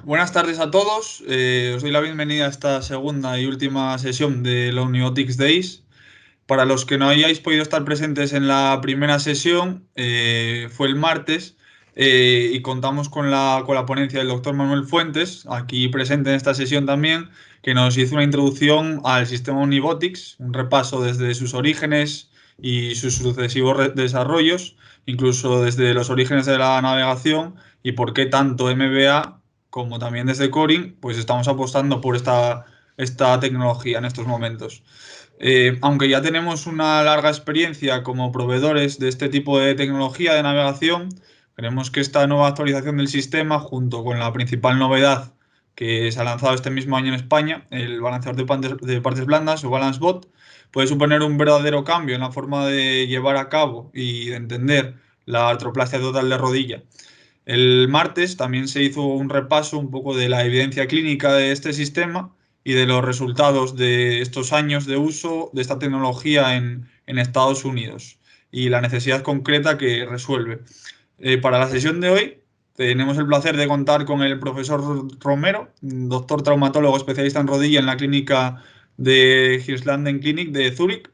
Buenas tardes a todos. Os doy la bienvenida a esta segunda y última sesión de los Omniotics Days. Para los que no hayáis podido estar presentes en la primera sesión, fue el martes y contamos con la ponencia del doctor Manuel Fuentes, aquí presente en esta sesión también, que nos hizo una introducción al sistema Omnibotics, un repaso desde sus orígenes y sus sucesivos desarrollos, incluso desde los orígenes de la navegación y por qué tanto MBA como también desde Coring, pues estamos apostando por esta tecnología en estos momentos. Aunque ya tenemos una larga experiencia como proveedores de este tipo de tecnología de navegación, creemos que esta nueva actualización del sistema, junto con la principal novedad que se ha lanzado este mismo año en España, el balanceador de partes blandas o BalanceBot, puede suponer un verdadero cambio en la forma de llevar a cabo y de entender la artroplastia total de rodilla. El martes también se hizo un repaso un poco de la evidencia clínica de este sistema y de los resultados de estos años de uso de esta tecnología en Estados Unidos y la necesidad concreta que resuelve. Para la sesión de hoy tenemos el placer de contar con el profesor Romero, doctor traumatólogo especialista en rodilla en la clínica de Hirslanden Clinic de Zúrich,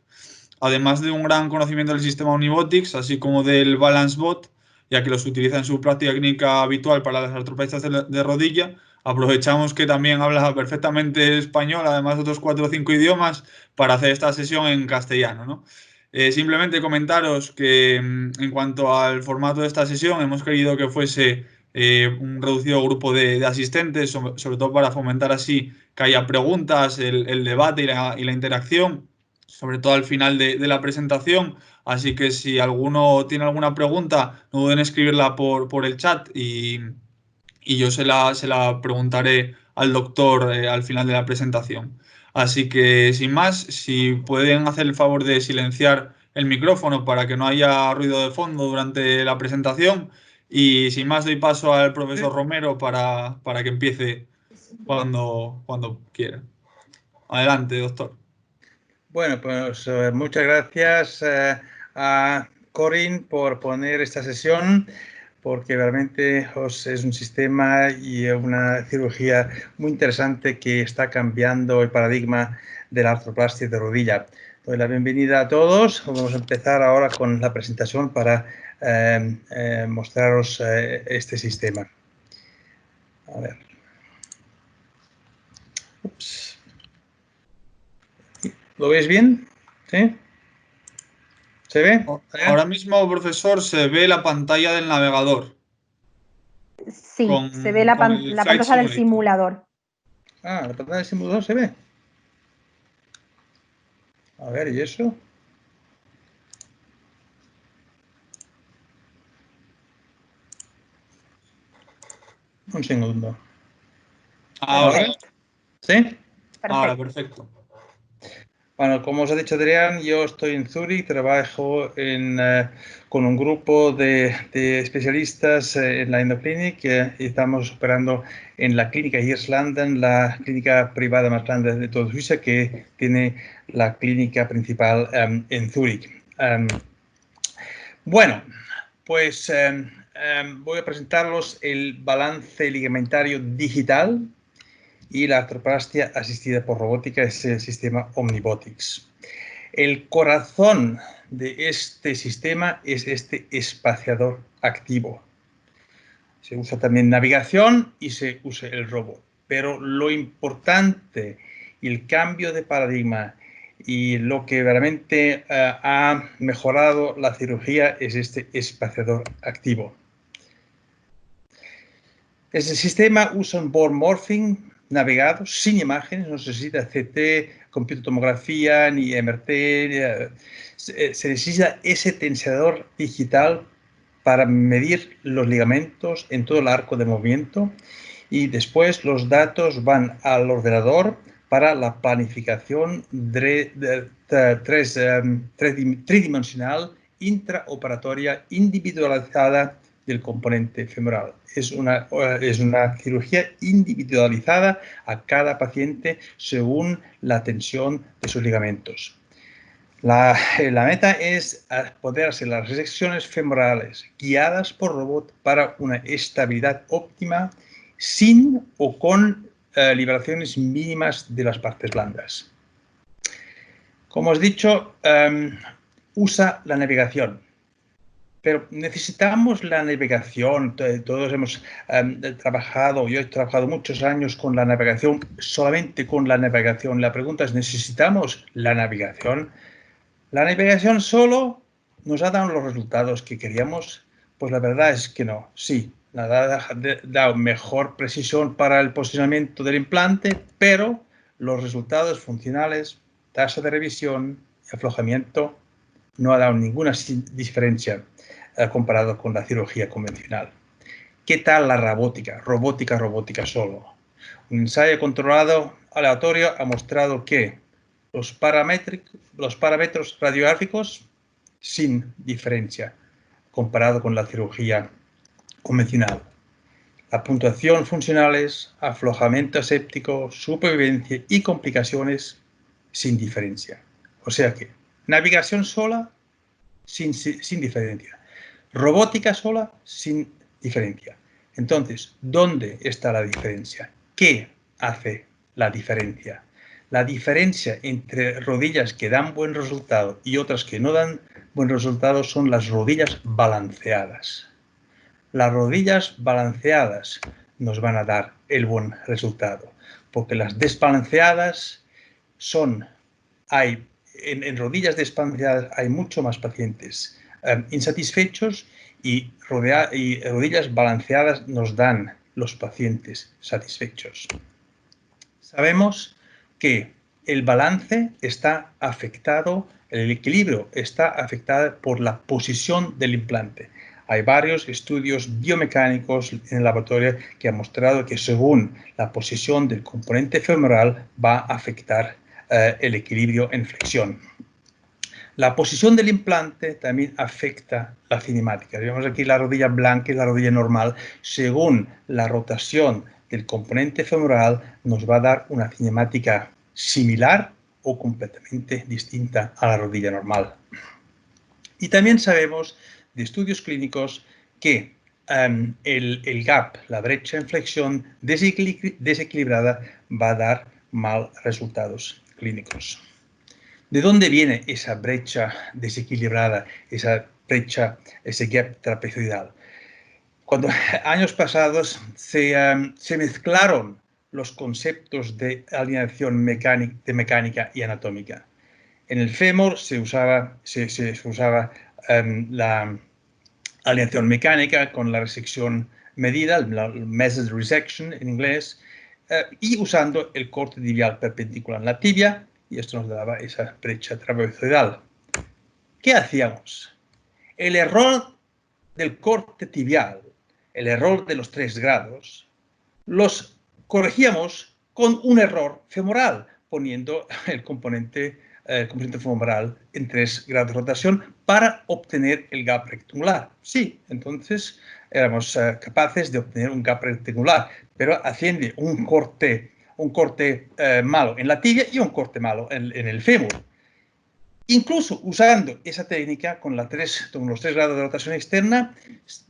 además de un gran conocimiento del sistema Omnibotics, así como del BalanceBot, ya que los utiliza en su práctica clínica habitual para las artroplastías de rodilla. Aprovechamos que también habla perfectamente español, además de otros 4 o 5 idiomas, para hacer esta sesión en castellano, ¿no? Simplemente comentaros que en cuanto al formato de esta sesión, hemos querido que fuese un reducido grupo de asistentes, sobre todo para fomentar así que haya preguntas, el debate y la interacción, sobre todo al final de la presentación. Así que si alguno tiene alguna pregunta, no duden en escribirla por el chat y yo se la preguntaré al doctor al final de la presentación. Así que sin más, si pueden hacer el favor de silenciar el micrófono para que no haya ruido de fondo durante la presentación. Y sin más, doy paso al profesor Romero para que empiece cuando quiera. Adelante, doctor. Bueno, pues muchas gracias a Corin por poner esta sesión, porque realmente es un sistema y una cirugía muy interesante que está cambiando el paradigma de la artroplastia de rodilla. Doy la bienvenida a todos. Vamos a empezar ahora con la presentación para mostraros este sistema. A ver. Ups. ¿Lo veis bien? ¿Sí? ¿Se ve? Ahora mismo, profesor, se ve la pantalla del navegador Sí, se ve con el la Flight pantalla del Simulator. simulador. Ah, la pantalla del simulador se ve. A ver, ¿y eso? Un segundo. Ahora, ¿Sí? ahora, Perfecto. perfecto. Bueno, como os ha dicho Adrián, yo estoy en Zúrich, trabajo con un grupo de especialistas en la Endoclinic y estamos operando en la clínica Hirslanden, la clínica privada más grande de toda Suiza, que tiene la clínica principal en Zúrich. Bueno, pues voy a presentaros el balance ligamentario digital y la artroplastia asistida por robótica, es el sistema Omnibotics. El corazón de este sistema es este espaciador activo. Se usa también navegación y se usa el robot. Pero lo importante y el cambio de paradigma y lo que realmente ha mejorado la cirugía es este espaciador activo. Este sistema usa un bore morphing navegado sin imágenes, no se necesita CT, computotomografía ni MRT. Se necesita ese tensador digital para medir los ligamentos en todo el arco de movimiento y después los datos van al ordenador para la planificación tridimensional intraoperatoria individualizada del componente femoral. Es una cirugía individualizada a cada paciente según la tensión de sus ligamentos. La meta es poder hacer las resecciones femorales guiadas por robot para una estabilidad óptima sin o con liberaciones mínimas de las partes blandas. Como os he dicho, usa la navegación. Pero necesitamos la navegación, todos hemos trabajado, yo he trabajado muchos años con la navegación, solamente con la navegación. La pregunta es, ¿necesitamos la navegación? ¿La navegación solo nos ha dado los resultados que queríamos? Pues la verdad es que no, sí, nos ha dado mejor precisión para el posicionamiento del implante, pero los resultados funcionales, tasa de revisión y aflojamiento, no ha dado ninguna diferencia comparado con la cirugía convencional. ¿Qué tal la robótica? Robótica solo. Un ensayo controlado aleatorio ha mostrado que los parámetros radiográficos sin diferencia comparado con la cirugía convencional. La puntuación funcionales, aflojamiento aséptico, supervivencia y complicaciones sin diferencia. O sea que navegación sola sin diferencia. Robótica sola sin diferencia. Entonces, ¿dónde está la diferencia? ¿Qué hace la diferencia? La diferencia entre rodillas que dan buen resultado y otras que no dan buen resultado son las rodillas balanceadas. Las rodillas balanceadas nos van a dar el buen resultado, porque las desbalanceadas en rodillas desbalanceadas hay mucho más pacientes insatisfechos y rodillas balanceadas nos dan los pacientes satisfechos. Sabemos que el balance está afectado, el equilibrio está afectado por la posición del implante. Hay varios estudios biomecánicos en el laboratorio que han mostrado que según la posición del componente femoral va a afectar el equilibrio en flexión. La posición del implante también afecta la cinemática. Vemos aquí la rodilla blanca y la rodilla normal. Según la rotación del componente femoral, nos va a dar una cinemática similar o completamente distinta a la rodilla normal. Y también sabemos de estudios clínicos que el gap, la brecha en flexión desequilibrada, va a dar mal resultados clínicos. ¿De dónde viene esa brecha desequilibrada, esa brecha, ese gap trapezoidal? Cuando años pasados se mezclaron los conceptos de alineación mecánica y anatómica. En el fémur se usaba la alineación mecánica con la resección medida, la measured resection en inglés, y usando el corte tibial perpendicular en la tibia, y esto nos daba esa brecha trapezoidal. ¿Qué hacíamos? El error del corte tibial, el error de los 3 grados, los corregíamos con un error femoral, poniendo el componente femoral en 3 grados de rotación para obtener el gap rectangular. Sí, entonces éramos capaces de obtener un gap rectangular, pero haciendo un corte malo en la tibia y un corte malo en el fémur. Incluso usando esa técnica con los 3 grados de rotación externa,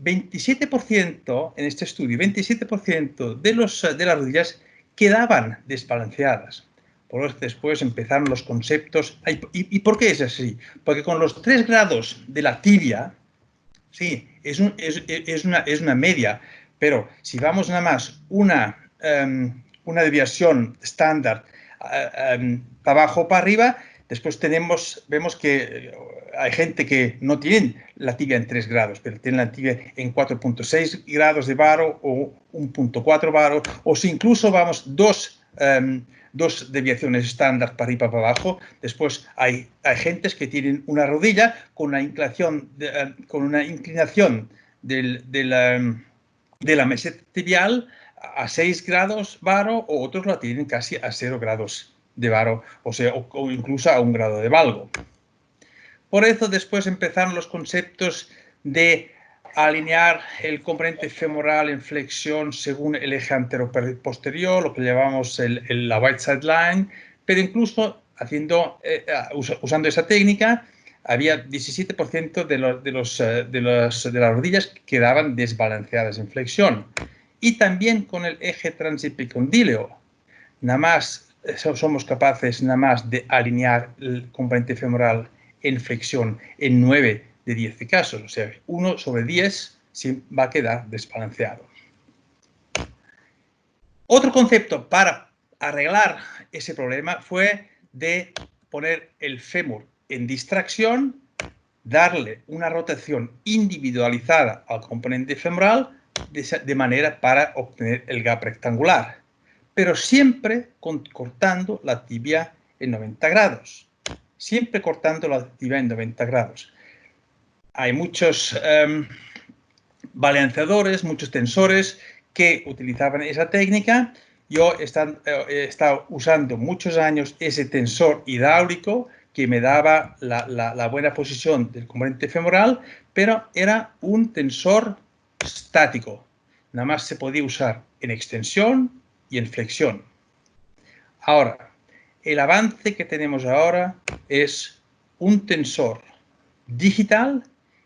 27% en este estudio, 27% de las rodillas quedaban desbalanceadas. Por eso después empezaron los conceptos. ¿Y por qué es así? Porque con los 3 grados de la tibia, sí, es una media, pero si vamos nada más una desviación estándar para abajo o para arriba, después vemos que hay gente que no tiene la tibia en 3 grados, pero tiene la tibia en 4.6 grados de varo o 1.4 varo, o si incluso vamos dos desviaciones estándar para arriba para abajo. Después hay gentes que tienen una rodilla con una inclinación de la meseta tibial a 6 grados varo, o otros la tienen casi a 0 grados de varo, o incluso a 1 grado de valgo. Por eso después empezaron los conceptos de alinear el componente femoral en flexión según el eje antero-posterior, lo que llamamos la white side line, pero incluso usando esa técnica, había 17% de las rodillas que quedaban desbalanceadas en flexión. y también con el eje transepicondíleo. Nada más somos capaces nada más de alinear el componente femoral en flexión en 9 de 10 casos, o sea, 1 sobre 10 va a quedar desbalanceado. Otro concepto para arreglar ese problema fue de poner el fémur en distracción, darle una rotación individualizada al componente femoral de manera para obtener el gap rectangular, pero siempre cortando la tibia en 90 grados. Siempre cortando la tibia en 90 grados. Hay muchos balanceadores, muchos tensores que utilizaban esa técnica. Yo he estado usando muchos años ese tensor hidráulico que me daba la buena posición del componente femoral, pero era un tensor estático. Nada más se podía usar en extensión y en flexión. Ahora, el avance que tenemos ahora es un tensor digital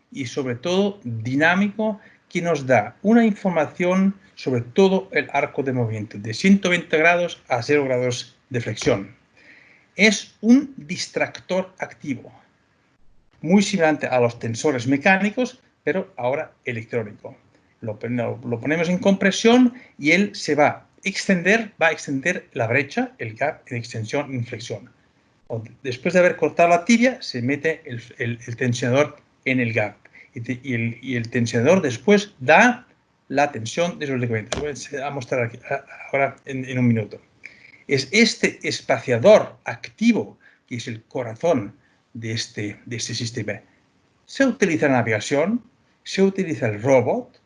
y sobre todo dinámico que nos da una información sobre todo el arco de movimiento, de 120 grados a 0 grados de flexión. Es un distractor activo, muy similar a los tensores mecánicos, pero ahora electrónico. Lo ponemos en compresión y él va a extender la brecha, el gap, en extensión y en flexión. Después de haber cortado la tibia, se mete el tensionador en el gap. Y el tensionador después da la tensión de los ligamentos. Voy a mostrar aquí, ahora en un minuto. Es este espaciador activo que es el corazón de este sistema. Se utiliza en navegación, se utiliza el robot,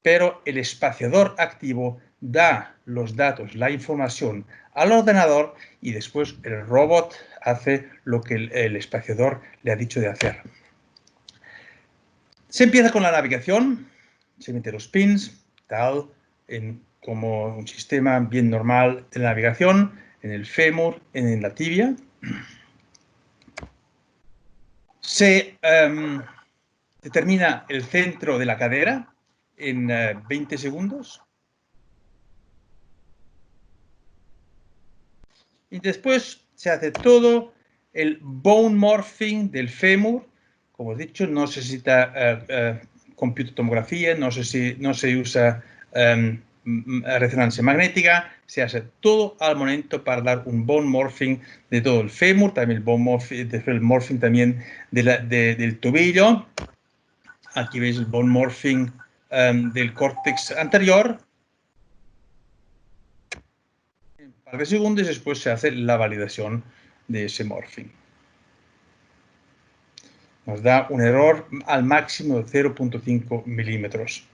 pero el espaciador activo da los datos, la información al ordenador y después el robot hace lo que el espaciador le ha dicho de hacer. Se empieza con la navegación, se mete los pins, tal, como un sistema bien normal de navegación, en el fémur, en la tibia. Se determina el centro de la cadera en 20 segundos. Y después se hace todo el bone morphing del fémur. Como he dicho, no se necesita computotomografía, no se usa resonancia magnética, se hace todo al momento para dar un bone morphing de todo el fémur, también el morphing también del tobillo. Aquí veis el bone morphing del córtex anterior. Un par de segundos y después se hace la validación de ese morphing. Nos da un error al máximo de 0.5 milímetros.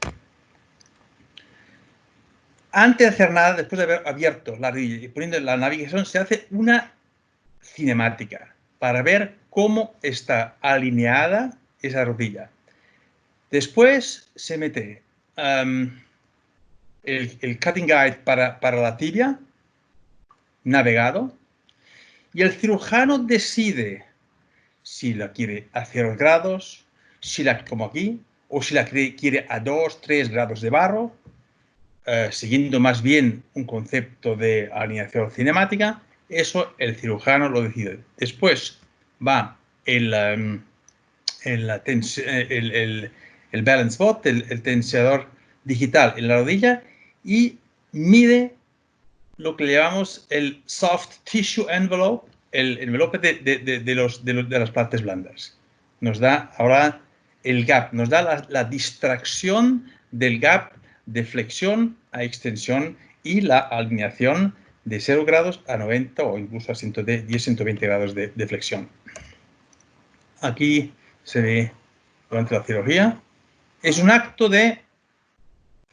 Antes de hacer nada, después de haber abierto la rodilla y poniendo la navegación, se hace una cinemática para ver cómo está alineada esa rodilla. Después se mete el cutting guide para la tibia, navegado, y el cirujano decide si la quiere a 0 grados, como aquí, o si la quiere a 2, 3 grados de barro, siguiendo más bien un concepto de alineación cinemática. Eso el cirujano lo decide. Después va el balance bot, el tensionador digital en la rodilla y mide lo que le llamamos el soft tissue envelope, el envelope de las partes blandas. Nos da ahora el gap, nos da la distracción del gap de flexión a extensión y la alineación de 0 grados a 90 o incluso a 110, 120 grados de flexión. Aquí se ve durante la cirugía. Es un acto de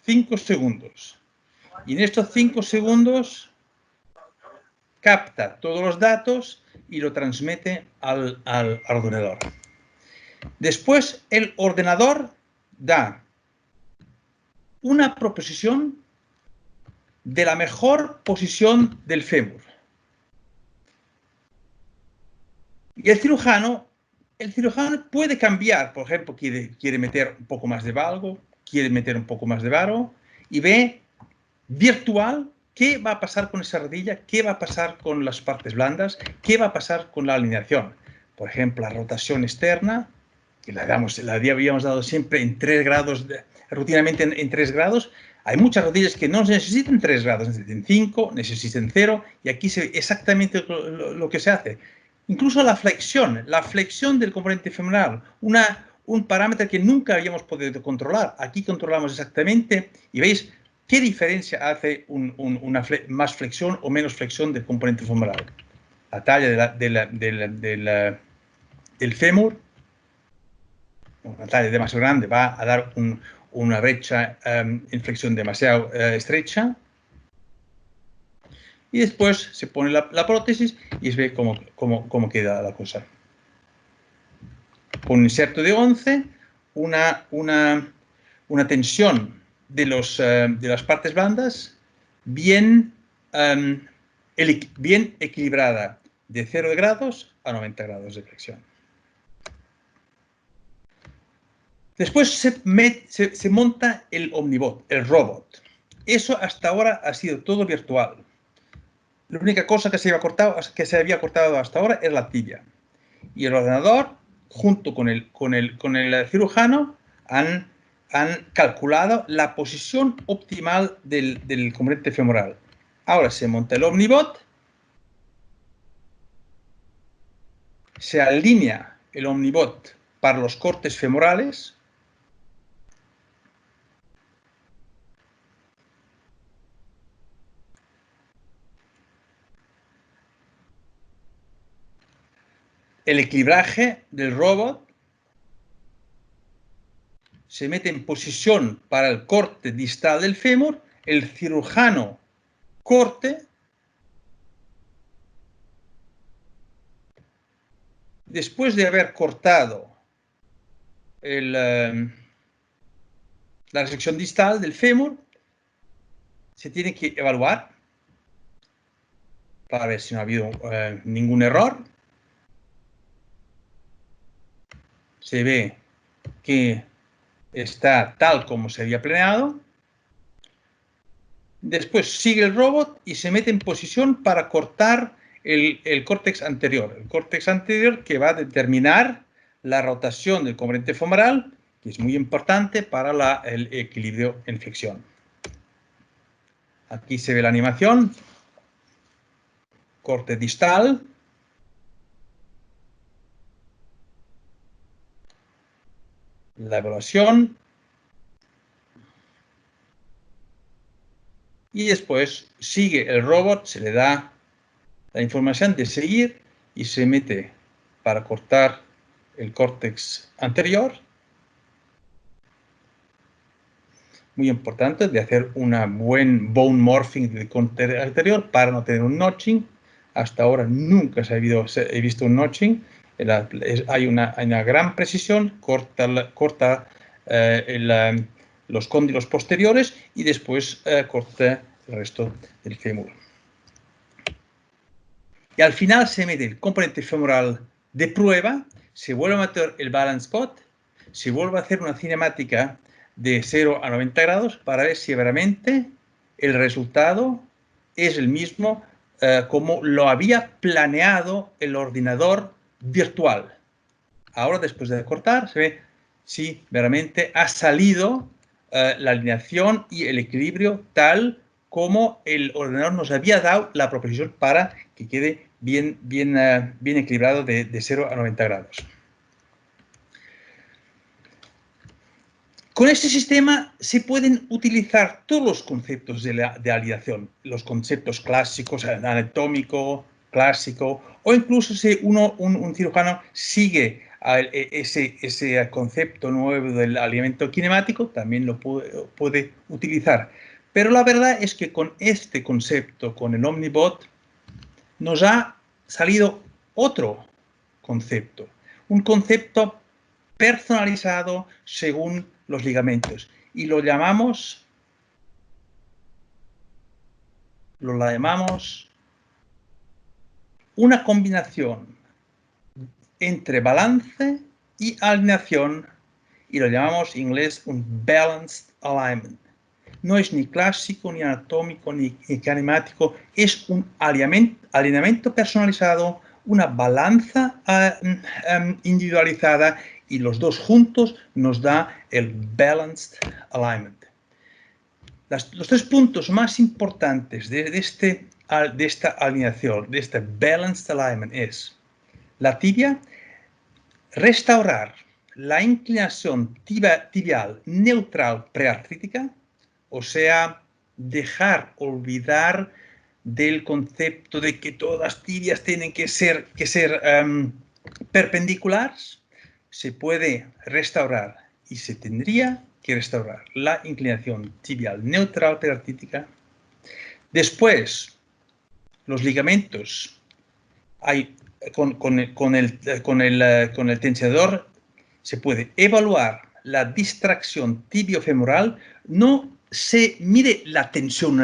5 segundos. Y en estos 5 segundos capta todos los datos y lo transmite al ordenador. Después el ordenador da una proposición de la mejor posición del fémur. Y el cirujano puede cambiar, por ejemplo, quiere meter un poco más de valgo, quiere meter un poco más de varo y ve virtual, qué va a pasar con esa rodilla, qué va a pasar con las partes blandas, qué va a pasar con la alineación. Por ejemplo, la rotación externa, que la habíamos dado siempre en 3 grados, rutinamente en 3 grados. Hay muchas rodillas que no necesitan 3 grados, necesitan 5, necesitan 0, y aquí se ve exactamente lo que se hace. Incluso la flexión del componente femoral, un parámetro que nunca habíamos podido controlar. Aquí controlamos exactamente y veis qué diferencia hace más flexión o menos flexión del componente femoral. La talla del fémur, una talla demasiado grande, va a dar una brecha en flexión demasiado estrecha. Y después se pone la prótesis y se ve cómo queda la cosa. Con un inserto de 11, una tensión de las partes blandas bien equilibrada, de 0 grados a 90 grados de flexión. Después se monta el Omnibot, el robot. Eso hasta ahora ha sido todo virtual. La única cosa que se había cortado hasta ahora era la tibia. Y el ordenador, junto con el cirujano, han calculado la posición optimal del componente femoral. Ahora se monta el Omnibot, se alinea el Omnibot para los cortes femorales. El equilibraje del robot se mete en posición para el corte distal del fémur, el cirujano corte, después de haber cortado la sección distal del fémur, se tiene que evaluar para ver si no ha habido ningún error. Se ve que está tal como se había planeado. Después sigue el robot y se mete en posición para cortar el córtex anterior. El córtex anterior que va a determinar la rotación del componente femoral, que es muy importante para el equilibrio en flexión. Aquí se ve la animación. Corte distal. La evaluación. Y después sigue el robot, se le da la información de seguir y se mete para cortar el córtex anterior. Muy importante de hacer una buen bone morphing del córtex anterior para no tener un notching. Hasta ahora nunca he visto un notching. Hay una gran precisión, corta los cóndilos posteriores y después corta el resto del fémur. Y al final se mete el componente femoral de prueba, se vuelve a meter el balance spot, se vuelve a hacer una cinemática de 0 a 90 grados para ver si realmente el resultado es el mismo como lo había planeado el ordenador virtual. Ahora, después de cortar, se ve si realmente ha salido la alineación y el equilibrio tal como el ordenador nos había dado la proposición para que quede bien equilibrado de 0 a 90 grados. Con este sistema se pueden utilizar todos los conceptos de alineación, los conceptos clásicos, anatómico, clásico, o incluso si un cirujano sigue ese concepto nuevo del alineamiento kinemático, también lo puede utilizar. Pero la verdad es que con este concepto, con el Omnibot, nos ha salido otro concepto, un concepto personalizado según los ligamentos, y lo llamamos una combinación entre balance y alineación, y lo llamamos en inglés un balanced alignment. no es ni clásico, ni anatómico, ni kinemático, es un alineamiento personalizado, una balanza individualizada, y los dos juntos nos da el Balanced Alignment. Los tres puntos más importantes de esta alineación, de este Balanced Alignment, es la tibia, restaurar la inclinación tibial neutral preartrítica, o sea, olvidar del concepto de que todas las tibias tienen que ser perpendiculares. Se puede restaurar y se tendría que restaurar la inclinación tibial neutral preartrítica. Después, los ligamentos, con el tensionador se puede evaluar la distracción tibiofemoral. No se mide la tensión,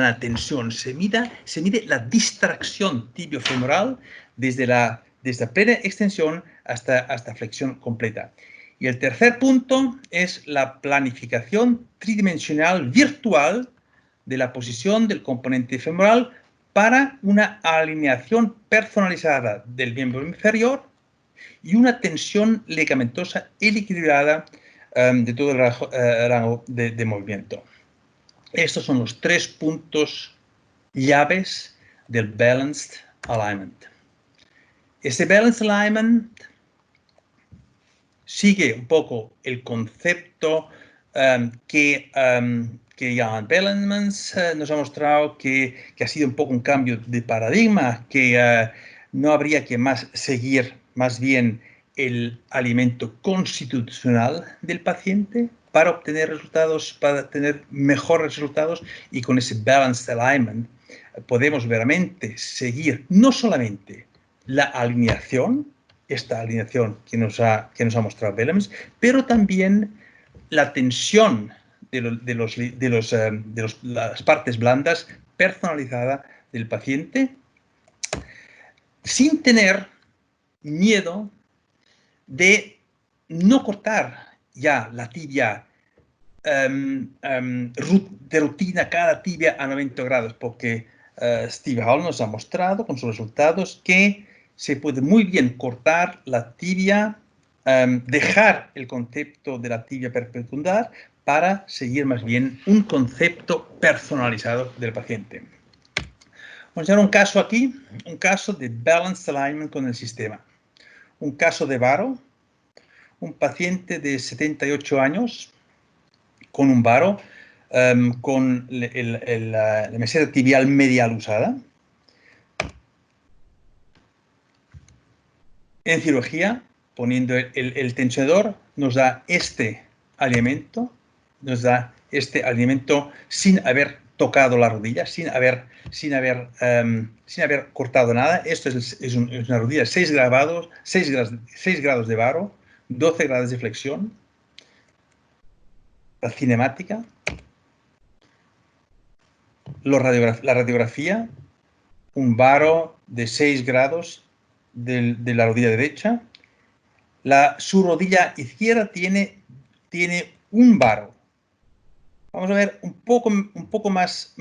se mide la distracción tibiofemoral desde plena extensión hasta flexión completa. Y el tercer punto es la planificación tridimensional virtual de la posición del componente femoral para una alineación personalizada del miembro inferior y una tensión ligamentosa equilibrada de todo el rango de movimiento. Estos son los tres puntos llaves del Balanced Alignment. Este Balanced Alignment sigue un poco el concepto que Jan Bellemans nos ha mostrado, que ha sido un poco un cambio de paradigma, que no habría que seguir más bien el alimento constitucional del paciente para obtener resultados, para tener mejores resultados, y con ese Balanced Alignment podemos verdaderamente seguir no solamente la alineación, esta alineación que nos ha mostrado Bellemans, pero también la tensión de las partes blandas personalizada del paciente, sin tener miedo de no cortar ya la tibia de rutina, cada tibia a 90 grados, porque Steve Hall nos ha mostrado con sus resultados que se puede muy bien cortar la tibia, dejar el concepto de la tibia perpendicular para seguir más bien un concepto personalizado del paciente. Vamos a ver un caso aquí, un caso de Balanced Alignment con el sistema. Un caso de varo, un paciente de 78 años con un varo, con la meseta tibial medial usada. En cirugía, poniendo el tensionador, nos da este alineamiento, sin haber tocado la rodilla, sin haber cortado nada. Esto es una rodilla 6 grados de varo, 12 grados de flexión. La cinemática, la radiografía, un varo de 6 grados de la rodilla derecha. Su rodilla izquierda tiene un varo. Vamos a ver un poco más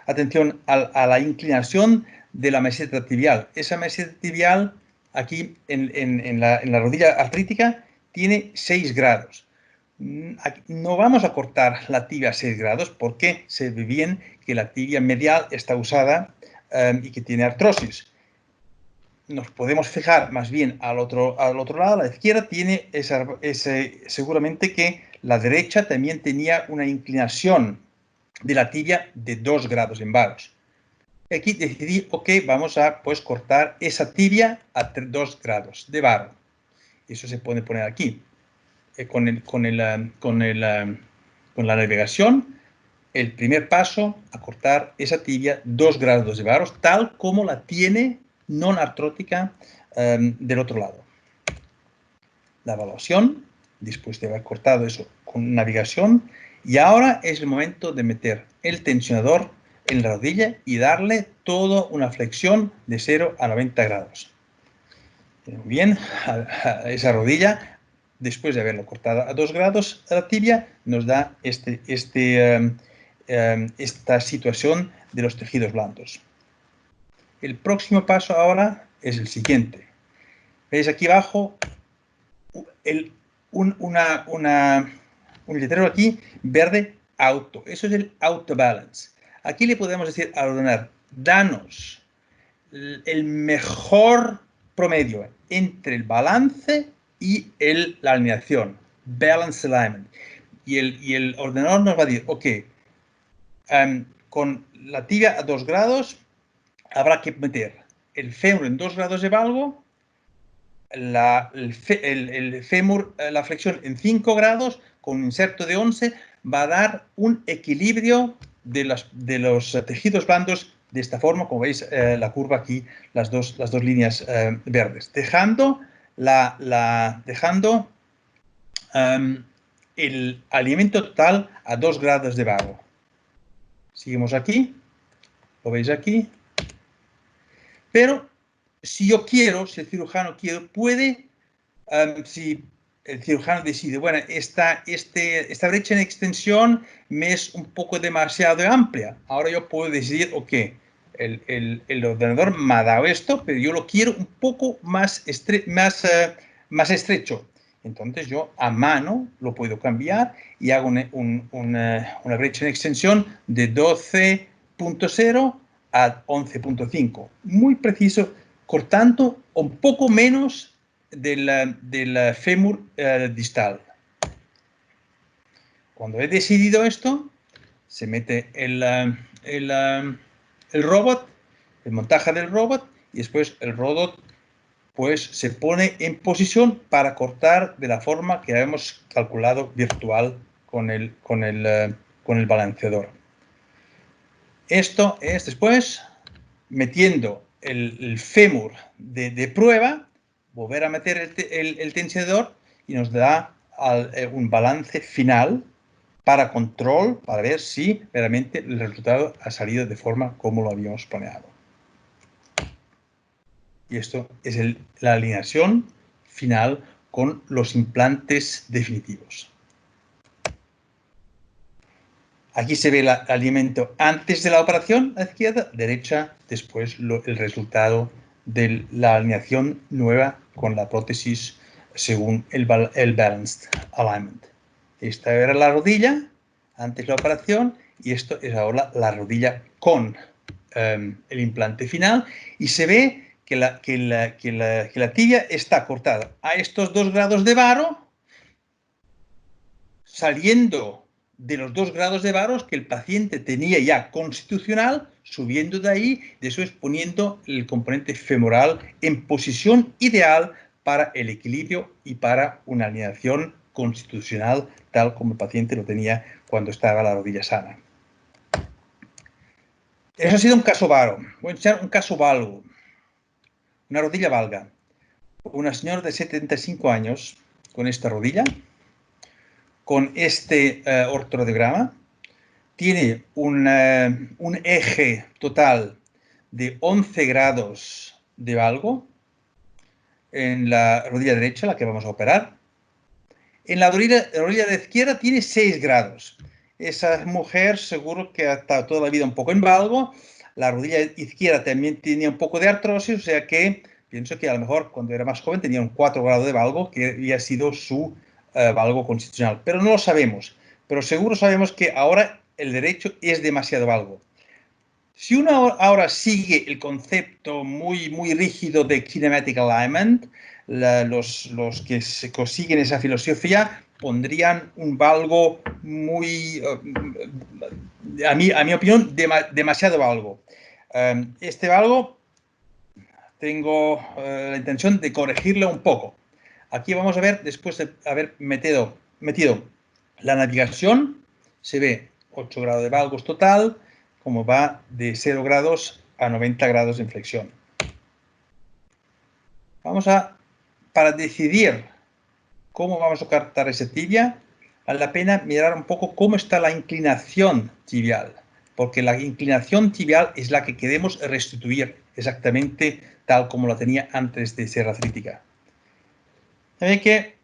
atención a la inclinación de la meseta tibial. Esa meseta tibial aquí en la rodilla artrítica tiene 6 grados. No vamos a cortar la tibia a 6 grados porque se ve bien que la tibia medial está usada y que tiene artrosis. Nos podemos fijar más bien al otro lado. La izquierda tiene seguramente que la derecha también tenía una inclinación de la tibia de 2 grados en varos. Aquí decidí, ok, vamos a cortar esa tibia a 2 grados de varo. Eso se puede poner aquí. Con la navegación, el primer paso a cortar esa tibia 2 grados de varos, tal como la tiene non artrótica del otro lado. La evaluación, después de haber cortado eso con navegación, y ahora es el momento de meter el tensionador en la rodilla y darle toda una flexión de 0 a 90 grados. Muy bien, a esa rodilla después de haberlo cortado a 2 grados a la tibia, nos da esta situación de los tejidos blandos. El próximo paso ahora es el siguiente. ¿Veis aquí abajo un letrero aquí verde, auto? Eso es el auto balance. Aquí le podemos decir al ordenador, danos el mejor promedio entre el balance y la alineación, balance alignment. Y el ordenador nos va a decir, ok, con la tibia a 2 grados habrá que meter el fémur en 2 grados de valgo, el fémur, la flexión en 5 grados, con un inserto de 11, va a dar un equilibrio de los tejidos blandos de esta forma, como veis la curva aquí, las dos líneas verdes, dejando el alineamiento total a 2 grados de valgo. Seguimos aquí, lo veis aquí. Pero si yo quiero, si el cirujano quiere, puede, si el cirujano decide, bueno, esta brecha en extensión me es un poco demasiado amplia. Ahora yo puedo decidir, ok, el ordenador me ha dado esto, pero yo lo quiero un poco más estrecho. Entonces yo a mano lo puedo cambiar y hago una brecha en extensión de 12.0 a 11.5. Muy preciso, cortando un poco menos del fémur distal. Cuando he decidido esto, se mete el robot, el montaje del robot, y después el robot pues se pone en posición para cortar de la forma que habíamos calculado virtual con el balanceador. Esto es después metiendo el fémur de prueba, volver a meter el tensionador y nos da un balance final para control, para ver si realmente el resultado ha salido de forma como lo habíamos planeado. Y esto es la alineación final con los implantes definitivos. Aquí se ve el alineamiento antes de la operación, a la izquierda, derecha, después el resultado de la alineación nueva con la prótesis según el Balanced Alignment. Esta era la rodilla antes de la operación y esto es ahora la rodilla con el implante final y se ve que la tibia está cortada a estos 2 grados de varo, saliendo de los 2 grados de varos que el paciente tenía ya constitucional, subiendo de ahí, después poniendo el componente femoral en posición ideal para el equilibrio y para una alineación constitucional, tal como el paciente lo tenía cuando estaba la rodilla sana. Eso ha sido un caso varo. Voy a enseñar un caso valgo. Una rodilla valga. Una señora de 75 años con esta rodilla, con este ortoradiograma, tiene un eje total de 11 grados de valgo en la rodilla derecha, la que vamos a operar. En la rodilla de izquierda tiene 6 grados. Esa mujer seguro que ha estado toda la vida un poco en valgo. La rodilla izquierda también tenía un poco de artrosis, o sea que pienso que a lo mejor cuando era más joven tenía un 4 grados de valgo, que había sido su valgo constitucional. Pero no lo sabemos. Pero seguro sabemos que ahora el derecho es demasiado valgo. Si uno ahora sigue el concepto muy rígido de kinematic alignment, los que siguen esa filosofía pondrían un valgo muy, a mi opinión, demasiado valgo. Este valgo tengo la intención de corregirlo un poco. Aquí vamos a ver, después de haber metido la navegación, se ve 8 grados de valgos total, como va de 0 grados a 90 grados de inflexión. Para decidir cómo vamos a cortar esa tibia, vale la pena mirar un poco cómo está la inclinación tibial, porque la inclinación tibial es la que queremos restituir exactamente tal como la tenía antes de ser artrítica. Ve que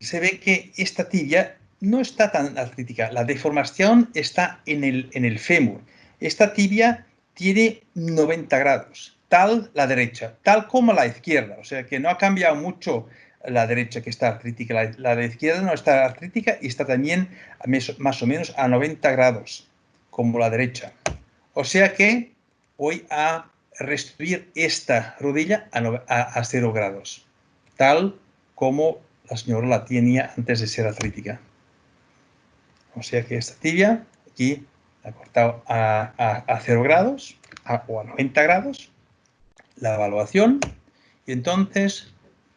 se ve que esta tibia no está tan artrítica. La deformación está en el fémur. Esta tibia tiene 90 grados, tal la derecha, tal como la izquierda. O sea que no ha cambiado mucho la derecha, que está artrítica. La de izquierda no está artrítica y está también más o menos a 90 grados, como la derecha. O sea que voy a restituir esta rodilla a 0 grados, tal como la señora la tenía antes de ser artrítica. O sea que esta tibia aquí la he cortado a 0 grados o a 90 grados, la evaluación, y entonces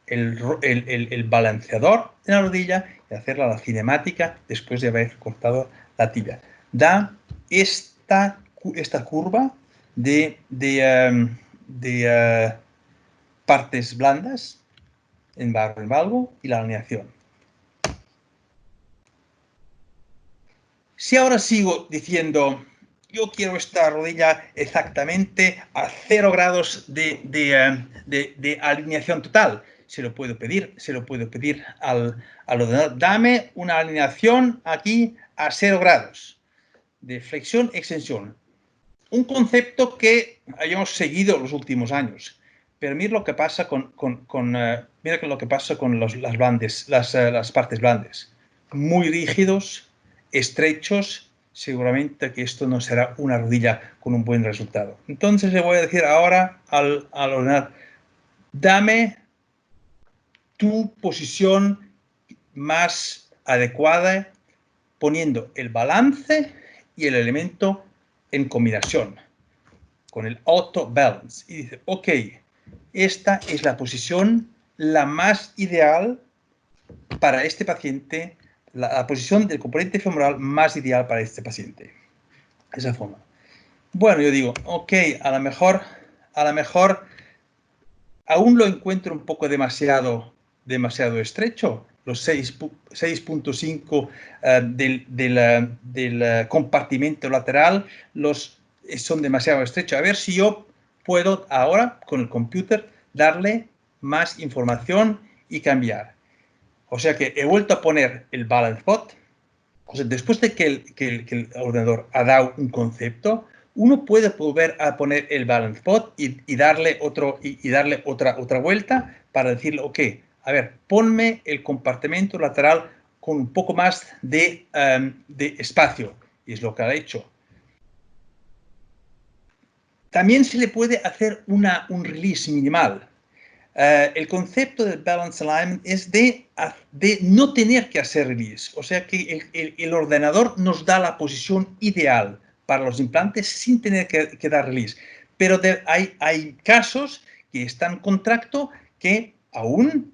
el balanceador de la rodilla y hacer la cinemática después de haber cortado la tibia. Da esta curva de partes blandas en valgo y la alineación. Si ahora sigo diciendo, yo quiero esta rodilla exactamente a 0 grados de alineación total, se lo puedo pedir al ordenador. Dame una alineación aquí a 0 grados de flexión, extensión. Un concepto que hayamos seguido los últimos años. Pero mira lo que pasa mira lo que pasa con las partes blandas. Muy rígidos, estrechos, seguramente que esto no será una rodilla con un buen resultado. Entonces le voy a decir ahora al ordenador, dame tu posición más adecuada poniendo el balance y el elemento en combinación con el auto balance. Y dice, ok, esta es la posición la más ideal para este paciente, la posición del componente femoral más ideal para este paciente. Esa forma. Bueno, yo digo, ok, a lo mejor aún lo encuentro un poco demasiado estrecho. Los 6.5 del compartimento lateral son demasiado estrechos. A ver si yo puedo ahora con el computer darle más información y cambiar. O sea que he vuelto a poner el balance spot. O sea, después de que el ordenador ha dado un concepto, uno puede volver a poner el balance spot y darle otra vuelta para decirle, ok, a ver, ponme el compartimento lateral con un poco más de espacio. Y es lo que ha hecho. También se le puede hacer un release minimal. El concepto del balance alignment es de no tener que hacer release. O sea que el ordenador nos da la posición ideal para los implantes sin tener que dar release. Pero hay casos que están con tracto que aún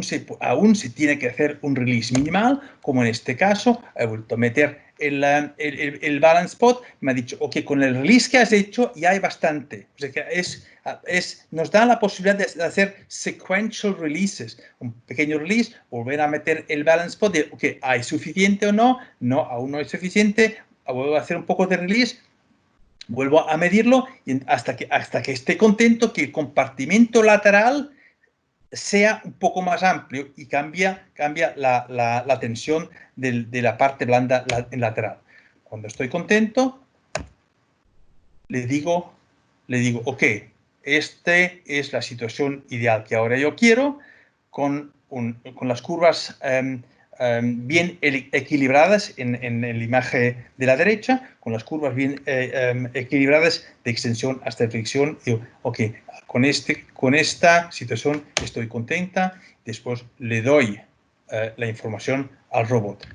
se tiene que hacer un release minimal, como en este caso. He vuelto a meter el balance spot, me ha dicho, ok, con el release que has hecho ya hay bastante. O sea que nos da la posibilidad de hacer sequential releases, un pequeño release, volver a meter el balance spot, de, ok, ¿hay suficiente o no? No, aún no hay suficiente, vuelvo a hacer un poco de release, vuelvo a medirlo y hasta que esté contento que el compartimento lateral sea un poco más amplio y cambia la tensión de la parte blanda lateral. Cuando estoy contento, le digo, ok, esta es la situación ideal que ahora yo quiero, con las curvas bien equilibradas en la imagen de la derecha, con las curvas bien equilibradas de extensión hasta flexión. Y, ok, con esta situación estoy contenta. Después le doy la información al robot.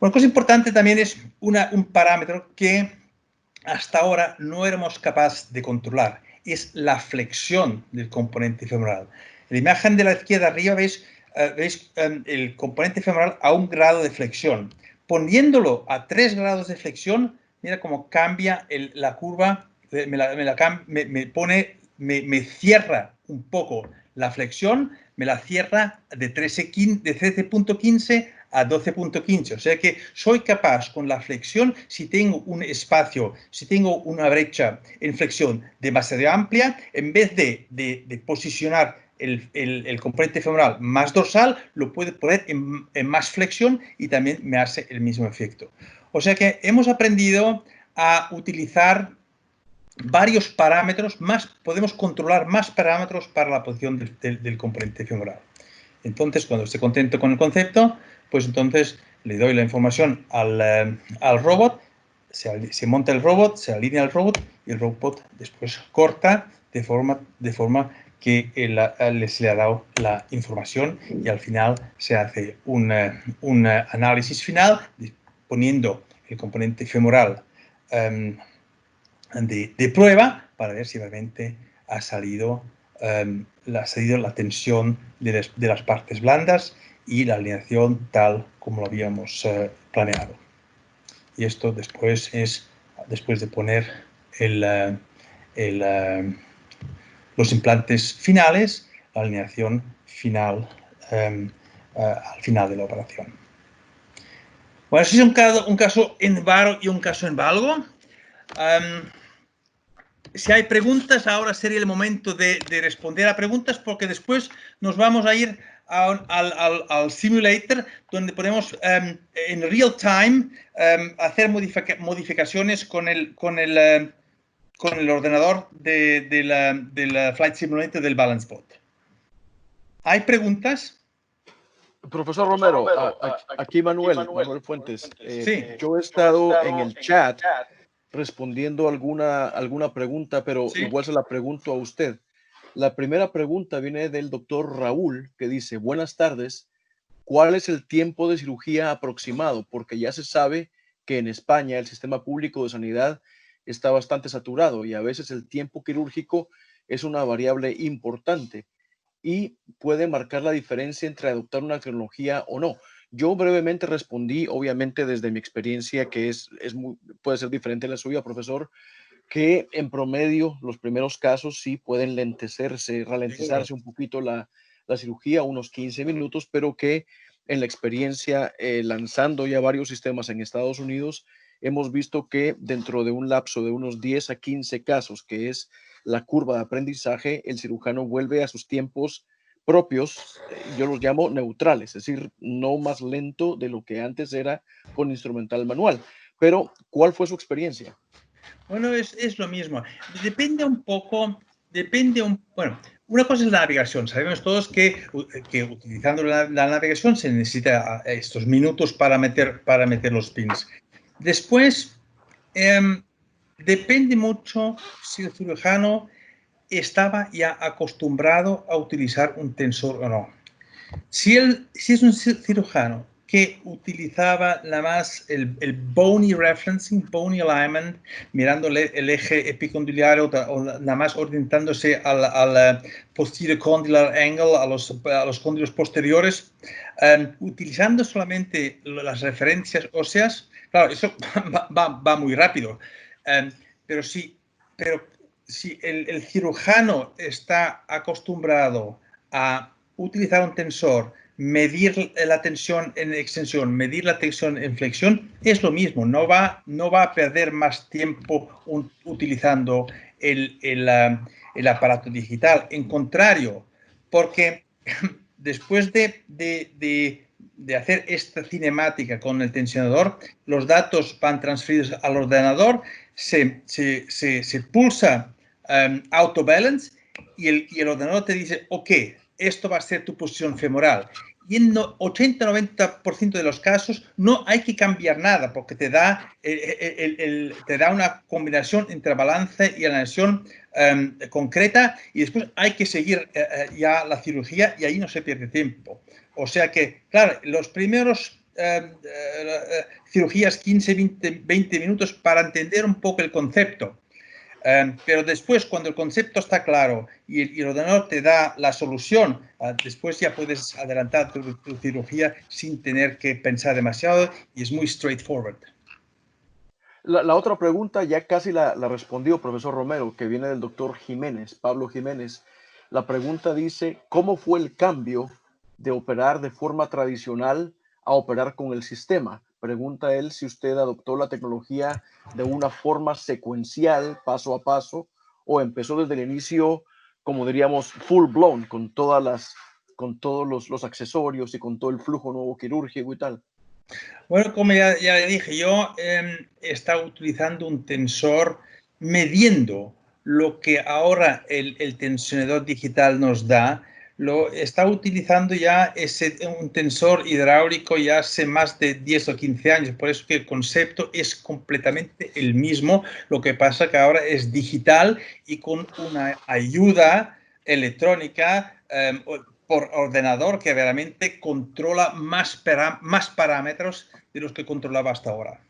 Una cosa importante también es un parámetro que hasta ahora no éramos capaces de controlar. Es la flexión del componente femoral. En la imagen de la izquierda arriba veis el componente femoral a 1 grado de flexión. Poniéndolo a 3 grados de flexión, mira cómo cambia la curva, me cierra un poco la flexión, me la cierra de 13.15 a 12.15. O sea que soy capaz con la flexión, si tengo un espacio, si tengo una brecha en flexión demasiado amplia, en vez de posicionar el componente femoral más dorsal, lo puede poner en más flexión y también me hace el mismo efecto. O sea que hemos aprendido a utilizar varios parámetros, podemos controlar más parámetros para la posición del componente femoral. Entonces, cuando esté contento con el concepto, pues entonces le doy la información al robot, se monta el robot, se alinea el robot y el robot después corta de forma que se le ha dado la información y al final se hace un análisis final poniendo el componente femoral de prueba para ver si realmente ha salido la tensión de las partes blandas y la alineación tal como lo habíamos planeado. Y esto después es, después de poner los implantes finales, la alineación final al final de la operación. Bueno, eso es un caso en varo y un caso en valgo. Si hay preguntas, ahora sería el momento de responder a preguntas, porque después nos vamos a ir al simulator, donde podemos en real time hacer modificaciones con el ordenador del Flight Simulator del BalanceBot. ¿Hay preguntas? Profesor Romero, aquí Manuel Fuentes. Sí. Yo he estado en el chat respondiendo alguna pregunta, pero Sí. igual se la pregunto a usted. La primera pregunta viene del doctor Raúl, que dice: buenas tardes, ¿cuál es el tiempo de cirugía aproximado? Porque ya se sabe que en España el sistema público de sanidad está bastante saturado y a veces el tiempo quirúrgico es una variable importante y puede marcar la diferencia entre adoptar una tecnología o no. Yo brevemente respondí, obviamente desde mi experiencia, que puede ser diferente a la suya, profesor, que en promedio los primeros casos sí pueden ralentizarse un poquito la cirugía, unos 15 minutos, pero que en la experiencia, lanzando ya varios sistemas en Estados Unidos, hemos visto que dentro de un lapso de unos 10 a 15 casos, que es la curva de aprendizaje, el cirujano vuelve a sus tiempos propios, yo los llamo neutrales, es decir, no más lento de lo que antes era con instrumental manual. Pero, ¿cuál fue su experiencia? Bueno, es lo mismo. Depende un poco, bueno, una cosa es la navegación. Sabemos todos que utilizando la navegación se necesita estos minutos para meter los pins. Después, depende mucho si el cirujano estaba ya acostumbrado a utilizar un tensor o no. Si es un cirujano que utilizaba nada más el bony referencing, bony alignment, mirando el eje epicondylar o nada más orientándose al posterior condylar angle, a los cóndilos posteriores, utilizando solamente las referencias óseas, claro, eso va muy rápido, pero si el cirujano está acostumbrado a utilizar un tensor, medir la tensión en extensión, medir la tensión en flexión, es lo mismo, no va a perder más tiempo utilizando el aparato digital. En contrario, porque después de hacer esta cinemática con el tensionador, los datos van transferidos al ordenador, se pulsa auto balance y el ordenador te dice, ok, esto va a ser tu posición femoral. Y en 80-90% de los casos no hay que cambiar nada porque te da una combinación entre balance y alineación concreta y después hay que seguir ya la cirugía y ahí no se pierde tiempo. O sea que, claro, los primeros cirugías 15-20 minutos para entender un poco el concepto. Pero después, cuando el concepto está claro y el ordenador te da la solución, después ya puedes adelantar tu cirugía sin tener que pensar demasiado y es muy straightforward. La otra pregunta ya casi la respondió profesor Romero, que viene del doctor Jiménez, Pablo Jiménez. La pregunta dice: ¿cómo fue el cambio de operar de forma tradicional a operar con el sistema? Pregunta él si usted adoptó la tecnología de una forma secuencial, paso a paso, o empezó desde el inicio como diríamos, full blown, con todos los accesorios y con todo el flujo nuevo quirúrgico y tal? Bueno, como ya le dije, yo estaba utilizando un tensor midiendo lo que ahora el tensionador digital nos da. Lo está utilizando ya un tensor hidráulico ya hace más de 10 o 15 años, por eso que el concepto es completamente el mismo. Lo que pasa que ahora es digital y con una ayuda electrónica por ordenador que realmente controla más parámetros de los que controlaba hasta ahora.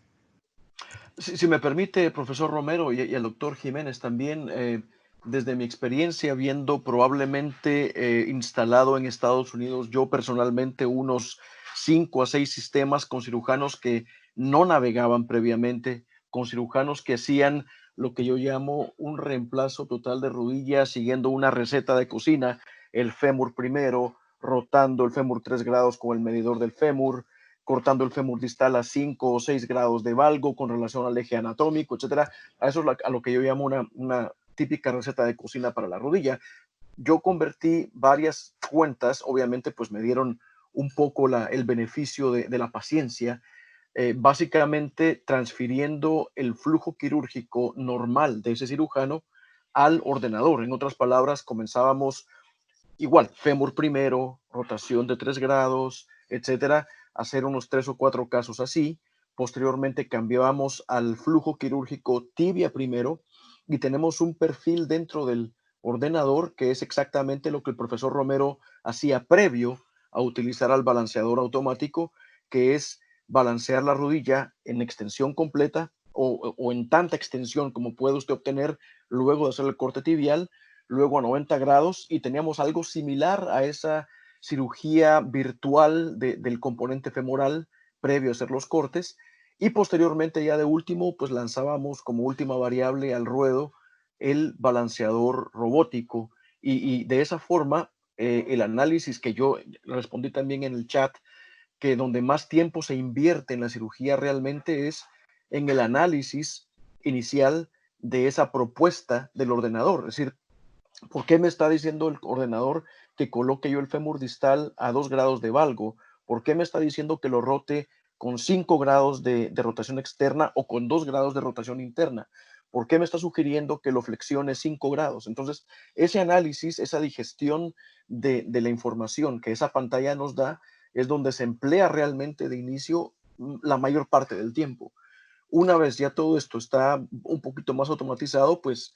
Si me permite, profesor Romero, y el doctor Jiménez también, desde mi experiencia viendo probablemente instalado en Estados Unidos, yo personalmente unos 5 a 6 sistemas con cirujanos que no navegaban previamente, con cirujanos que hacían lo que yo llamo un reemplazo total de rodillas siguiendo una receta de cocina, el fémur primero, rotando el fémur 3 grados con el medidor del fémur, cortando el fémur distal a 5 o 6 grados de valgo con relación al eje anatómico, etcétera. A eso es a lo que yo llamo una típica receta de cocina para la rodilla. Yo convertí varias cuentas, obviamente pues me dieron un poco el beneficio de la paciencia, básicamente transfiriendo el flujo quirúrgico normal de ese cirujano al ordenador. En otras palabras, comenzábamos igual, fémur primero, rotación de 3 grados, etcétera, hacer unos 3 o 4 casos así. Posteriormente cambiábamos al flujo quirúrgico tibia primero y tenemos un perfil dentro del ordenador que es exactamente lo que el profesor Romero hacía previo a utilizar al balanceador automático, que es balancear la rodilla en extensión completa o en tanta extensión como puede usted obtener luego de hacer el corte tibial, luego a 90 grados, y teníamos algo similar a esa cirugía virtual del componente femoral previo a hacer los cortes, y posteriormente ya de último pues lanzábamos como última variable al ruedo el balanceador robótico, y de esa forma el análisis que yo respondí también en el chat, que donde más tiempo se invierte en la cirugía realmente es en el análisis inicial de esa propuesta del ordenador. Es decir, ¿por qué me está diciendo el ordenador que coloque yo el fémur distal a 2 grados de valgo? ¿Por qué me está diciendo que lo rote con 5 grados de rotación externa o con 2 grados de rotación interna? ¿Por qué me está sugiriendo que lo flexione 5 grados? Entonces, ese análisis, esa digestión de la información que esa pantalla nos da, es donde se emplea realmente de inicio la mayor parte del tiempo. Una vez ya todo esto está un poquito más automatizado, pues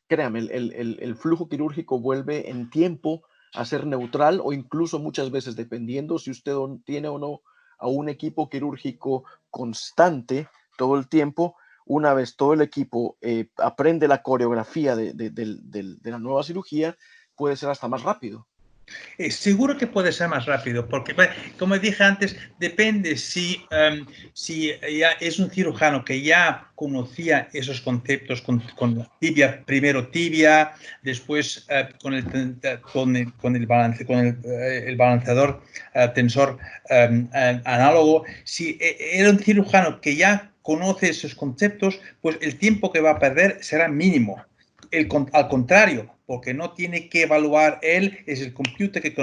créame, el flujo quirúrgico vuelve en tiempo a ser neutral, o incluso muchas veces, dependiendo si usted tiene o no a un equipo quirúrgico constante todo el tiempo, una vez todo el equipo aprende la coreografía de la nueva cirugía, puede ser hasta más rápido. Seguro que puede ser más rápido, porque, como dije antes, depende si ya es un cirujano que ya conocía esos conceptos con tibia, primero tibia, después con el balanceador tensor análogo. Si era un cirujano que ya conoce esos conceptos, pues el tiempo que va a perder será mínimo. Al contrario, porque no tiene que evaluar él, es el computer que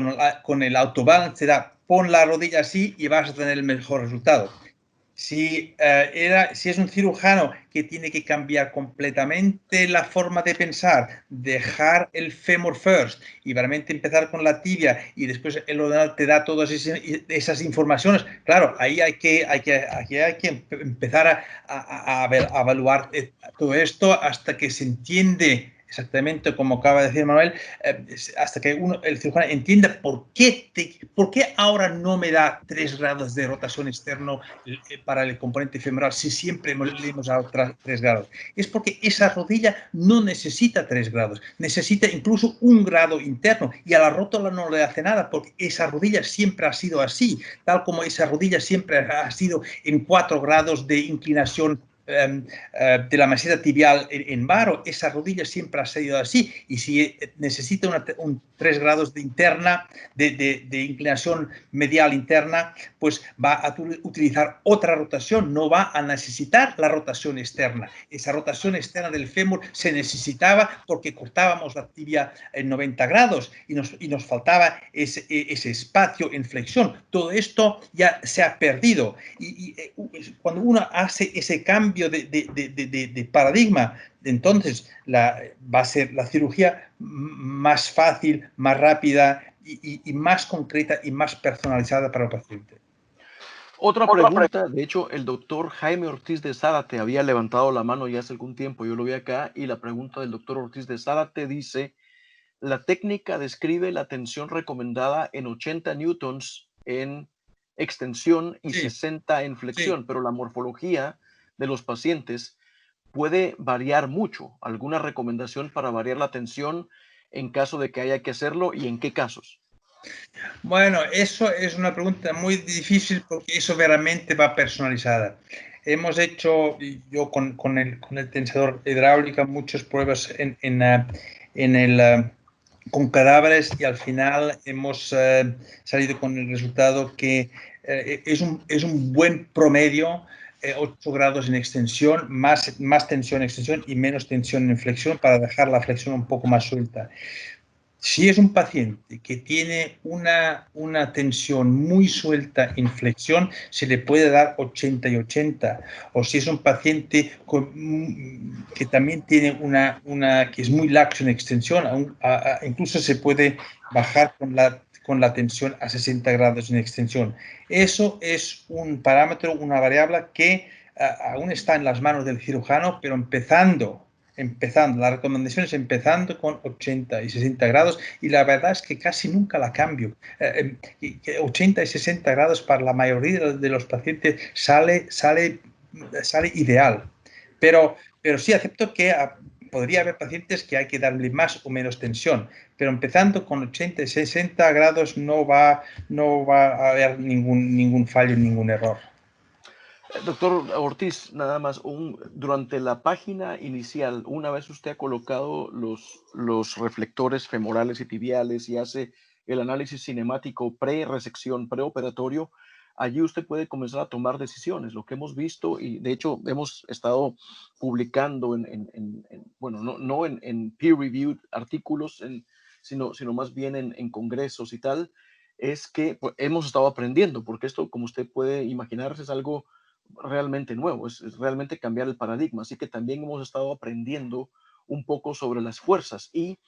con el autobalance da, pon la rodilla así y vas a tener el mejor resultado. Si es un cirujano que tiene que cambiar completamente la forma de pensar, dejar el femur first y realmente empezar con la tibia, y después el ordenador te da todas esas informaciones, claro, ahí hay que empezar a evaluar todo esto hasta que se entiende exactamente como acaba de decir Manuel, hasta que el cirujano entienda por qué ahora no me da 3 grados de rotación externo para el componente femoral si siempre le hemos dado 3 grados. Es porque esa rodilla no necesita 3 grados, necesita incluso 1 grado interno, y a la rótula no le hace nada porque esa rodilla siempre ha sido así, tal como esa rodilla siempre ha sido en 4 grados de inclinación de la meseta tibial en varo, esa rodilla siempre ha sido así, y si necesita un 3 grados de interna, de inclinación medial interna, pues va a utilizar otra rotación, no va a necesitar la rotación externa. Esa rotación externa del fémur se necesitaba porque cortábamos la tibia en 90 grados y nos faltaba ese espacio en flexión. Todo esto ya se ha perdido, y cuando uno hace ese cambio de paradigma, entonces va a ser la cirugía más fácil, más rápida y más concreta y más personalizada para el paciente. Otra pregunta, de hecho, el doctor Jaime Ortiz de Zárate había levantado la mano ya hace algún tiempo, yo lo vi acá, y la pregunta del doctor Ortiz de Zárate dice: la técnica describe la tensión recomendada en 80 newtons en extensión y 60 en flexión, pero la morfología de los pacientes puede variar mucho. ¿Alguna recomendación para variar la tensión en caso de que haya que hacerlo, y en qué casos? Bueno, eso es una pregunta muy difícil porque eso veramente va personalizada. Hemos hecho, yo con el tensador hidráulico, muchas pruebas con cadáveres, y al final hemos salido con el resultado que es un buen promedio, 8 grados en extensión, más tensión en extensión y menos tensión en flexión, para dejar la flexión un poco más suelta. Si es un paciente que tiene una tensión muy suelta en flexión, se le puede dar 80 y 80. O si es un paciente que también tiene que es muy laxo en extensión, incluso se puede bajar con la tensión a 60 grados en extensión. Eso es un parámetro, una variable que aún está en las manos del cirujano, pero empezando, la recomendación es empezando con 80 y 60 grados, y la verdad es que casi nunca la cambio. 80 y 60 grados para la mayoría de los pacientes sale ideal, pero sí acepto que podría haber pacientes que hay que darle más o menos tensión, pero empezando con 80 y 60 grados no va a haber ningún fallo, ningún error. Doctor Ortiz, nada más, durante la página inicial, una vez usted ha colocado los reflectores femorales y tibiales y hace el análisis cinemático pre-resección, preoperatorio, allí usted puede comenzar a tomar decisiones. Lo que hemos visto, y de hecho hemos estado publicando bueno, no en peer-reviewed artículos, sino más bien en congresos y tal, es que pues, hemos estado aprendiendo, porque esto, como usted puede imaginarse, es algo realmente nuevo, es realmente cambiar el paradigma. Así que también hemos estado aprendiendo un poco sobre las fuerzas, y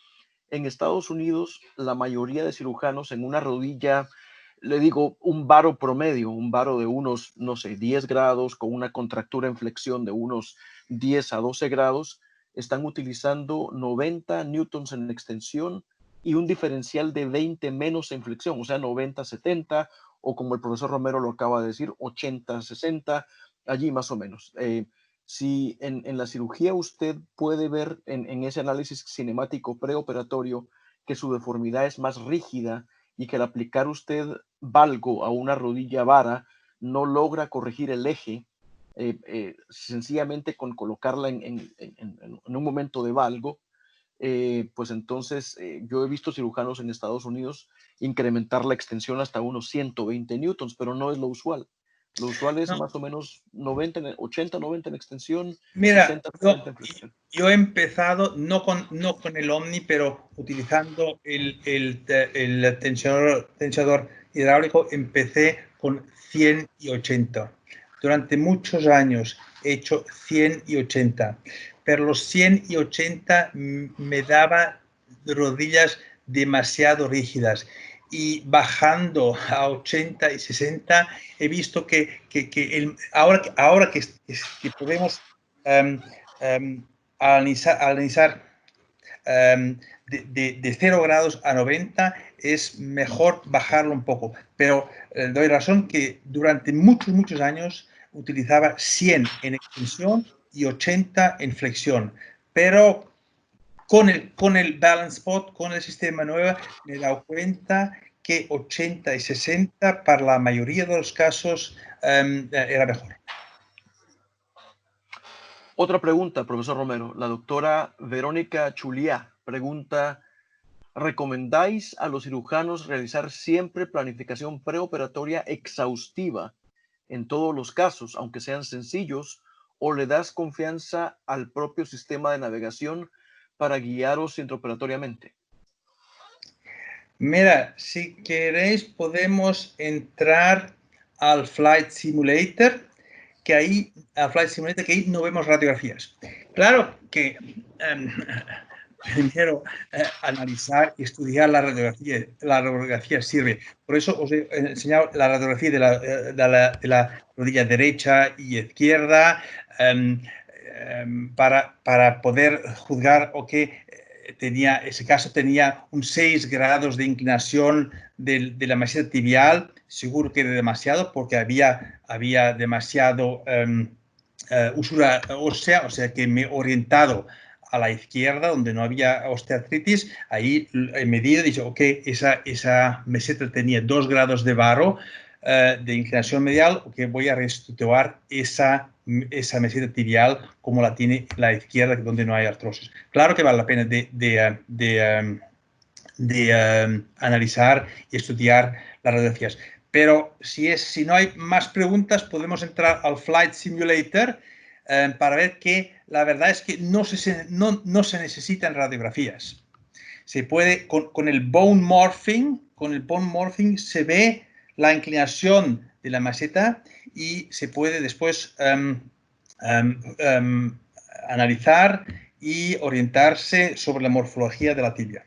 en Estados Unidos la mayoría de cirujanos en una rodilla, le digo, un varo promedio, un varo de unos, no sé, 10 grados con una contractura en flexión de unos 10 a 12 grados, están utilizando 90 newtons en extensión y un diferencial de 20 menos en flexión, o sea, 90-70, o como el profesor Romero lo acaba de decir, 80-60, allí más o menos. Si en la cirugía usted puede ver en ese análisis cinemático preoperatorio que su deformidad es más rígida y que al aplicar usted valgo a una rodilla vara no logra corregir el eje, sencillamente con colocarla en un momento de valgo, pues entonces yo he visto cirujanos en Estados Unidos incrementar la extensión hasta unos 120 newtons, pero no es lo usual. Lo usual es más o menos 80-90 en extensión, Mira, 60-70 en flexión. yo he empezado no con el Omni, pero utilizando el tensador hidráulico. Empecé con 100 y 80. Durante muchos años he hecho 100 y 80, pero los 100 y 80 me daba rodillas demasiado rígidas, y bajando a 80 y 60 he visto que ahora que podemos analizar de 0 grados a 90, es mejor bajarlo un poco. Pero doy razón que durante muchos años utilizaba 100 en extensión y 80 en flexión. Pero con el Balance Spot, con el sistema nuevo, me he dado cuenta que 80 y 60 para la mayoría de los casos era mejor. Otra pregunta, profesor Romero. La doctora Verónica Chuliá pregunta, ¿recomendáis a los cirujanos realizar siempre planificación preoperatoria exhaustiva en todos los casos, aunque sean sencillos, o le das confianza al propio sistema de navegación para guiaros intraoperatoriamente? Mira, si queréis podemos entrar al Flight Simulator, que ahí no vemos radiografías. Claro que primero analizar y estudiar la radiografía sirve. Por eso os he enseñado la radiografía de la rodilla derecha y izquierda para poder juzgar ese caso tenía un 6 grados de inclinación de la meseta tibial, seguro que demasiado porque había demasiado usura ósea, o sea que me he orientado a la izquierda, donde no había osteoartritis. Ahí he medido y dicho, ok, esa meseta tenía 2 grados de varo de inclinación medial, ok, voy a reestructurar esa meseta tibial como la tiene la izquierda, donde no hay artrosis. Claro que vale la pena de analizar y estudiar las radiografías. Pero si no hay más preguntas, podemos entrar al Flight Simulator para ver que la verdad es que no se necesitan radiografías. Se puede, con el bone morphing se ve la inclinación de la meseta y se puede después analizar y orientarse sobre la morfología de la tibia.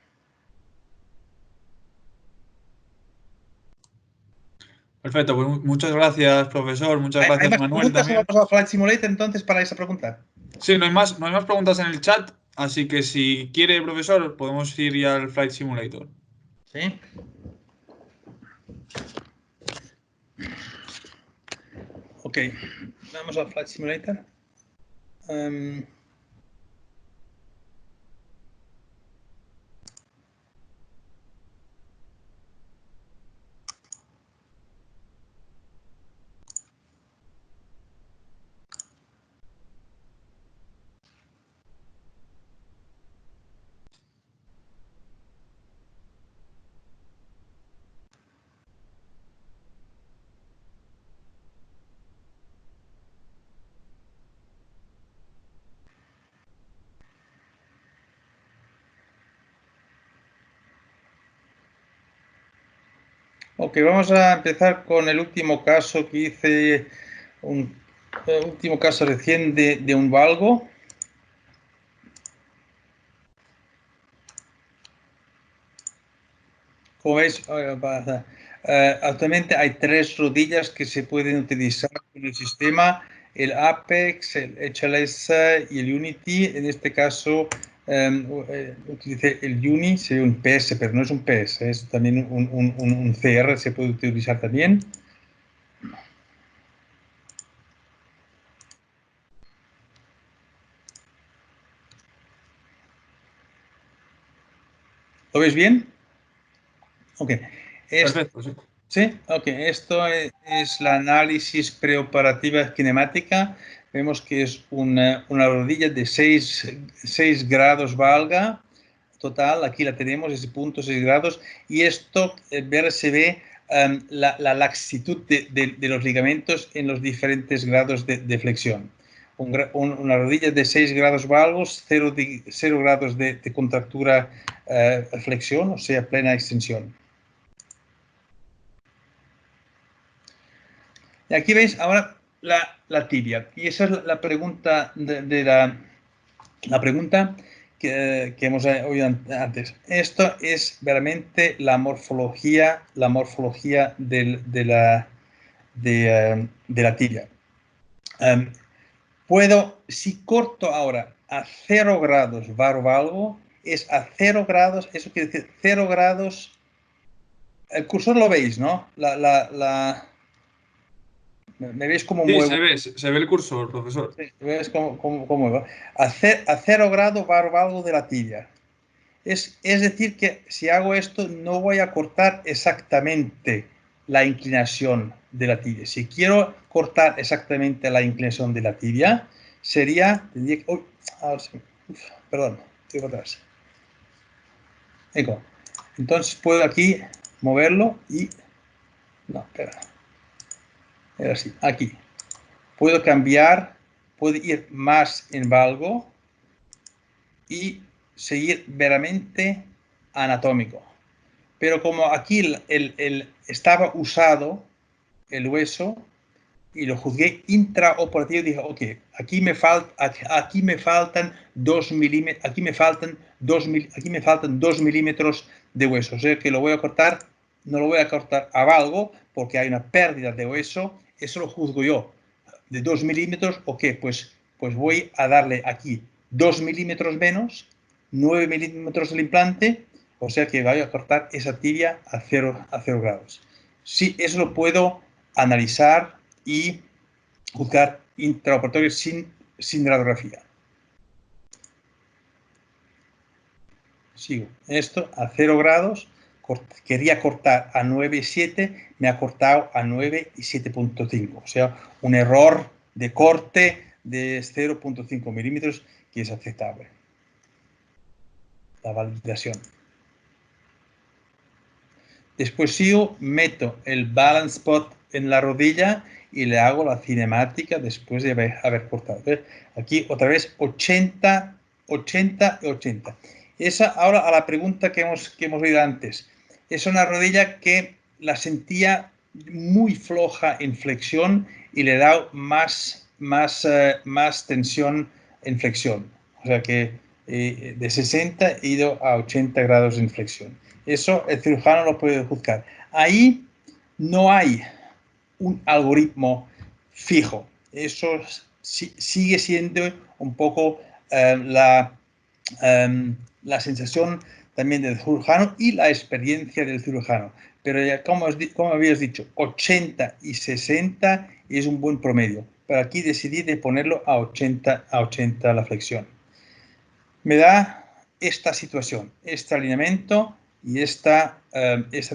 Perfecto, pues muchas gracias, profesor. Muchas gracias, Manuel. ¿Hay más preguntas o vamos a Flight Simulator entonces para esa pregunta? Sí, no hay más preguntas en el chat, así que si quiere, profesor, podemos ir ya al Flight Simulator. Sí. Ok, vamos al Flight Simulator. Ok, vamos a empezar con el último caso que hice, el último caso recién de un valgo. Como veis, actualmente hay 3 rodillas que se pueden utilizar en el sistema, el Apex, el HLS y el Unity. En este caso utilicé el Uni, sería un PS, pero no es un PS, es también un CR, se puede utilizar también. ¿Lo ves bien? Ok. Perfecto, sí. Sí, ok. Esto es la análisis preoperativa cinemática. Vemos que es una rodilla de 6 grados valga total. Aquí la tenemos, ese punto 6 grados. Y esto se ve la laxitud de los ligamentos en los diferentes grados de flexión. Una rodilla de 6 grados valgos, 0 grados de contractura flexión, o sea, plena extensión. Y aquí veis ahora la tibia. Y esa es la pregunta la pregunta que hemos oído antes. Esto es realmente la morfología de la tibia. Si corto ahora a 0 grados varo valgo, es a 0 grados, eso quiere decir 0 grados. El cursor lo veis, ¿no? ¿Me veis cómo muevo? Sí, se ve el cursor, profesor. Sí, ¿ves cómo muevo? A 0 grado varo valgo de la tibia. Es decir, que si hago esto, no voy a cortar exactamente la inclinación de la tibia. Si quiero cortar exactamente la inclinación de la tibia, sería, perdón, estoy para atrás. Entonces puedo aquí moverlo y, no, espera, era así, aquí. Puedo cambiar, puedo ir más en valgo y seguir meramente anatómico. Pero como aquí estaba usado el hueso y lo juzgué intraoperativo, dije, ok, aquí me faltan 2 milímetros, aquí me faltan 2 milímetros de hueso. O sea que lo voy a cortar, no lo voy a cortar a valgo porque hay una pérdida de hueso. Eso lo juzgo yo. De 2 milímetros, ok, pues voy a darle aquí 2 milímetros menos, 9 milímetros del implante, o sea que voy a cortar esa tibia a 0 grados. Sí, eso lo puedo analizar y juzgar intraoperatorio sin radiografía. Sigo. Esto a 0 grados. Quería cortar a 9,7, me ha cortado a 9 y 7,5. O sea, un error de corte de 0,5 milímetros que es aceptable. La validación. Después sigo, meto el balance spot en la rodilla y le hago la cinemática después de haber cortado. ¿Ves? Aquí otra vez 80, 80 y 80. Esa ahora a la pregunta que hemos oído antes. Es una rodilla que la sentía muy floja en flexión y le he dado más tensión en flexión. O sea que de 60 he ido a 80 grados en flexión. Eso el cirujano lo puede juzgar. Ahí no hay un algoritmo fijo. Eso sigue siendo un poco la sensación también del cirujano y la experiencia del cirujano. Pero ya, como habías dicho, 80 y 60 es un buen promedio. Pero aquí decidí de ponerlo a 80 la flexión. Me da esta situación, este alineamiento y esta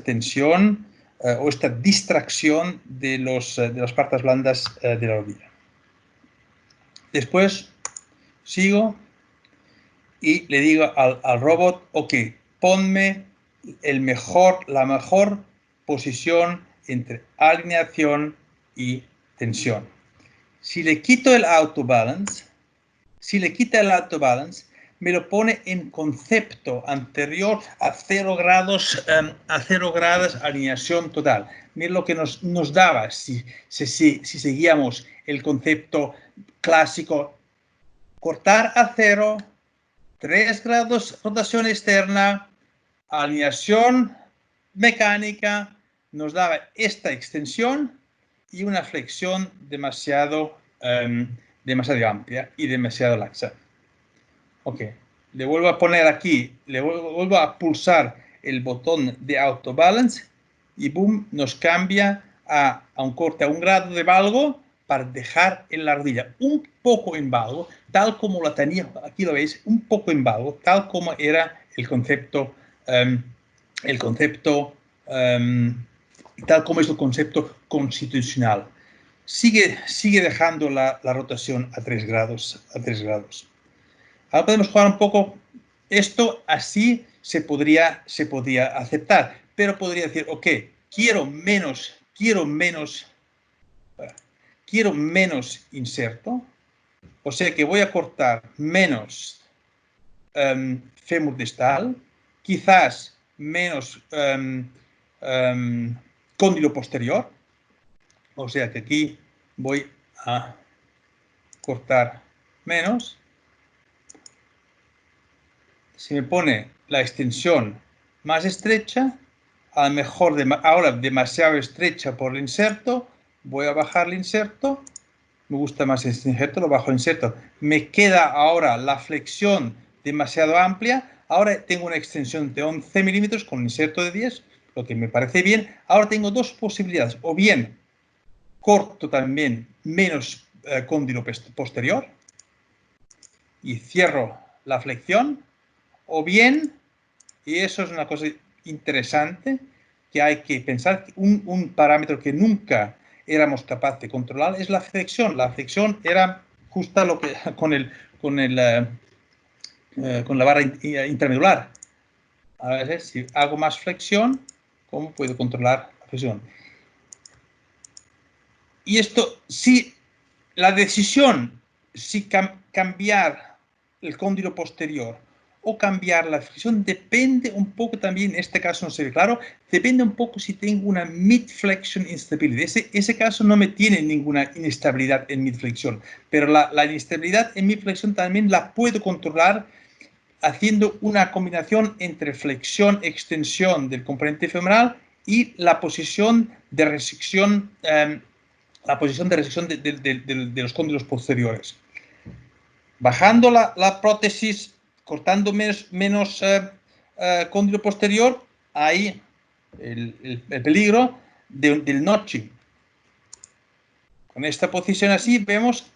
tensión o esta distracción de las partes blandas de la rodilla. Después sigo y le digo al robot, ok, ponme la mejor posición entre alineación y tensión. Si le quito el autobalance, me lo pone en concepto anterior a 0 grados, alineación total. Mira lo que nos daba si seguíamos el concepto clásico. Cortar a 0, 3 grados rotación externa, alineación mecánica, nos daba esta extensión y una flexión demasiado amplia y demasiado laxa. Ok, le vuelvo a poner aquí, le vuelvo a pulsar el botón de autobalance y boom, nos cambia a un corte a 1 grado de valgo para dejar en la rodilla un poco en valgo, tal como la tenía, aquí lo veis, un poco en valgo, tal como era el concepto, tal como es el concepto constitucional. Sigue dejando la rotación a 3 grados. Ahora podemos jugar un poco. Esto así se podría aceptar, pero podría decir, ok, quiero menos inserto, o sea que voy a cortar menos fémur distal, quizás menos cóndilo posterior, o sea que aquí voy a cortar menos. Si me pone la extensión más estrecha, a lo mejor ahora demasiado estrecha por el inserto, voy a bajar el inserto. Me gusta más este inserto, lo bajo el inserto. Me queda ahora la flexión demasiado amplia. Ahora tengo una extensión de 11 milímetros con un inserto de 10, lo que me parece bien. Ahora tengo dos posibilidades. O bien corto también menos cóndilo posterior y cierro la flexión. O bien, y eso es una cosa interesante que hay que pensar, un parámetro que nunca éramos capaces de controlar es la flexión. La flexión era ajusta con la barra intermedular. A ver si hago más flexión, ¿cómo puedo controlar la flexión? Y esto, si la decisión, si cambiar el cóndilo posterior o cambiar la flexión, depende un poco también, en este caso no se ve claro, depende un poco si tengo una mid-flexion instability. Ese caso no me tiene ninguna inestabilidad en mid-flexión, pero la inestabilidad en mid-flexión también la puedo controlar haciendo una combinación entre flexión-extensión del componente femoral y la posición de resección de los cóndilos posteriores. Bajando la prótesis, cortando menos cóndilo posterior, hay el peligro del notching. Con esta posición así vemos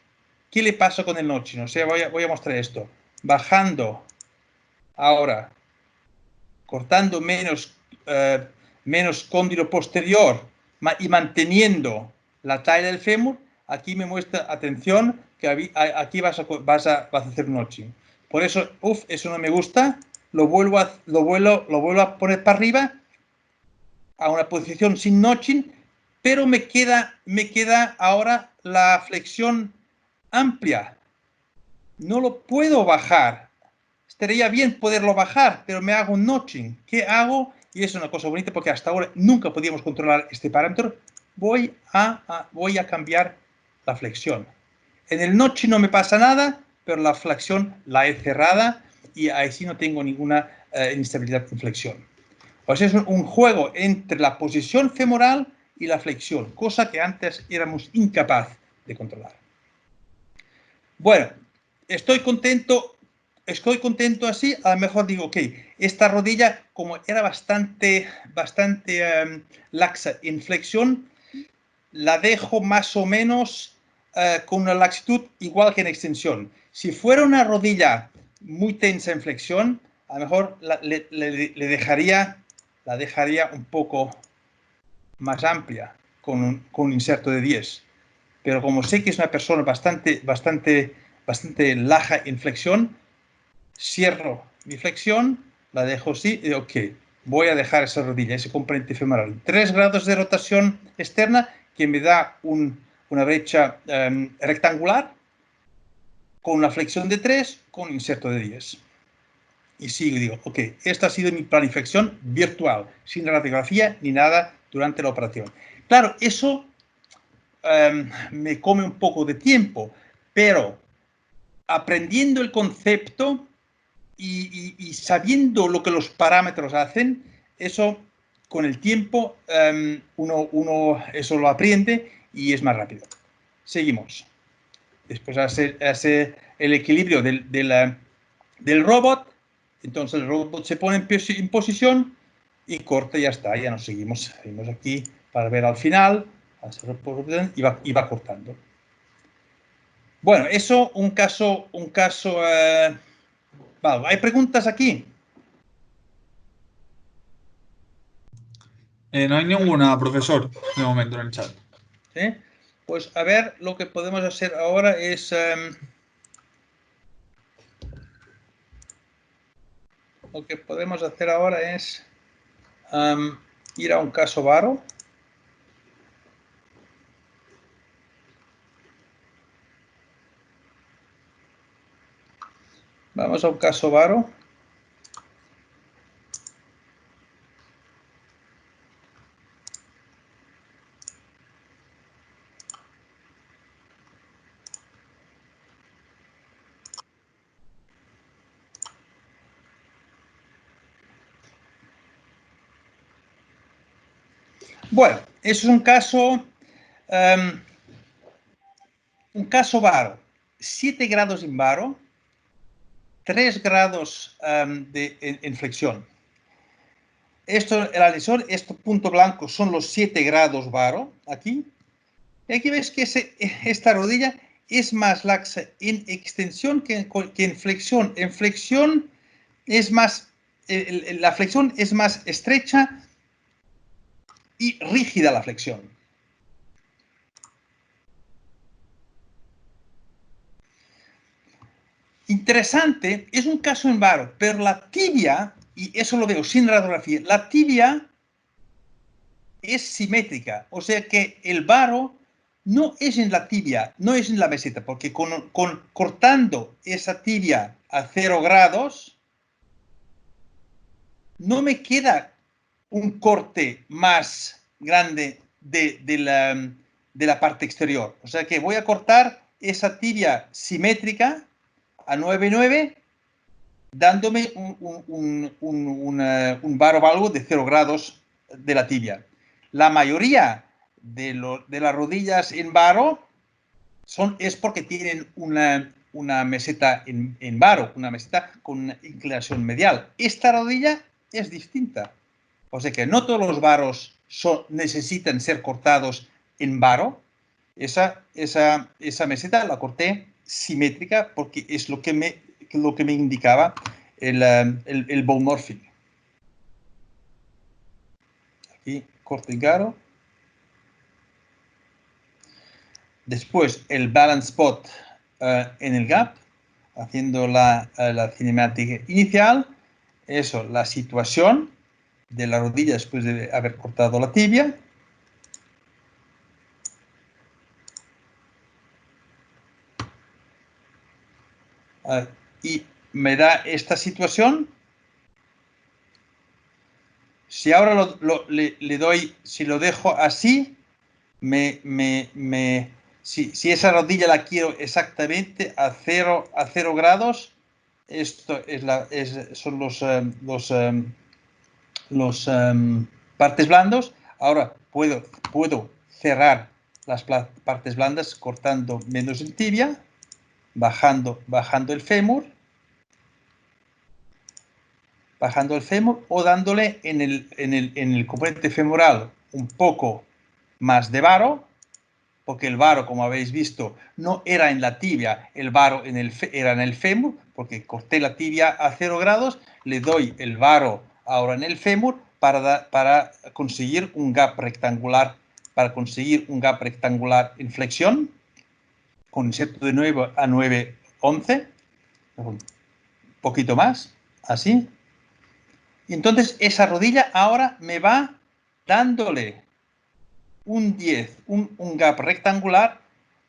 qué le pasa con el notching. O sea, voy a mostrar esto. Bajando, ahora, cortando menos cóndilo posterior y manteniendo la talla del fémur, aquí me muestra, atención, que aquí vas a hacer notching. Por eso, eso no me gusta, lo vuelvo a poner para arriba, a una posición sin notching, pero me queda ahora la flexión amplia. No lo puedo bajar. Estaría bien poderlo bajar, pero me hago un notching. ¿Qué hago? Y es una cosa bonita porque hasta ahora nunca podíamos controlar este parámetro. Voy a cambiar la flexión. En el notching no me pasa nada, pero la flexión la he cerrada y ahí sí no tengo ninguna inestabilidad en flexión. Pues es un juego entre la posición femoral y la flexión, cosa que antes éramos incapaces de controlar. Bueno, estoy contento así. A lo mejor digo, ok, esta rodilla, como era bastante laxa en flexión, la dejo más o menos con una laxitud igual que en extensión. Si fuera una rodilla muy tensa en flexión, a lo mejor la dejaría un poco más amplia con un inserto de 10. Pero como sé que es una persona bastante laja en flexión, cierro mi flexión, la dejo así y ok, voy a dejar esa rodilla, ese componente femoral. 3 grados de rotación externa que me da una brecha rectangular con una flexión de 3 con un inserto de 10. Y sigo y digo, ok, esta ha sido mi planificación virtual, sin radiografía ni nada durante la operación. Claro, eso me come un poco de tiempo, pero aprendiendo el concepto y sabiendo lo que los parámetros hacen, eso con el tiempo uno eso lo aprende y es más rápido. Seguimos. Después hace el equilibrio del robot. Entonces el robot se pone en posición y corta y ya está. Ya nos seguimos aquí para ver al final. Y va cortando. Bueno, eso un caso. Vale, ¿hay preguntas aquí? No hay ninguna, profesor, de momento en el chat. ¿Sí? Pues a ver, lo que podemos hacer ahora es... ir a un caso varo. Vamos a un caso varo. Bueno, eso es un caso varo. 7 grados en varo, 3 grados en flexión. Esto, el alisor, este punto blanco son los 7 grados varo, aquí. Y aquí ves que esta rodilla es más laxa en extensión que en flexión. En flexión es más, la flexión es más estrecha y rígida la flexión. Interesante, es un caso en varo, pero la tibia, y eso lo veo sin radiografía, la tibia es simétrica, o sea que el varo no es en la tibia, no es en la meseta, porque cortando esa tibia a 0 grados, no me queda un corte más grande de la parte exterior. O sea que voy a cortar esa tibia simétrica a 9,9, dándome un varo valgo de 0 grados de la tibia. La mayoría de las rodillas en varo es porque tienen una meseta en varo, una meseta con una inclinación medial. Esta rodilla es distinta. O sea que no todos los varos necesitan ser cortados en varo. Esa meseta la corté simétrica porque es lo que me indicaba el bone morphing. Aquí corte y garo. Después el balance spot en el gap, haciendo la cinemática inicial. Eso, la situación de la rodilla después de haber cortado la tibia. Y me da esta situación. Si ahora le doy, si lo dejo así, si esa rodilla la quiero exactamente a 0 grados, esto son los partes blandos. Ahora puedo cerrar las partes blandas cortando menos el tibia, bajando el fémur, o dándole en el componente femoral un poco más de varo, porque el varo, como habéis visto, no era en la tibia, el varo era en el fémur, porque corté la tibia a 0 grados, le doy el varo ahora en el fémur para conseguir un gap rectangular, en flexión, con inserto de 9 a 9,11, un poquito más, así. Y entonces esa rodilla ahora me va dándole un 10, un gap rectangular.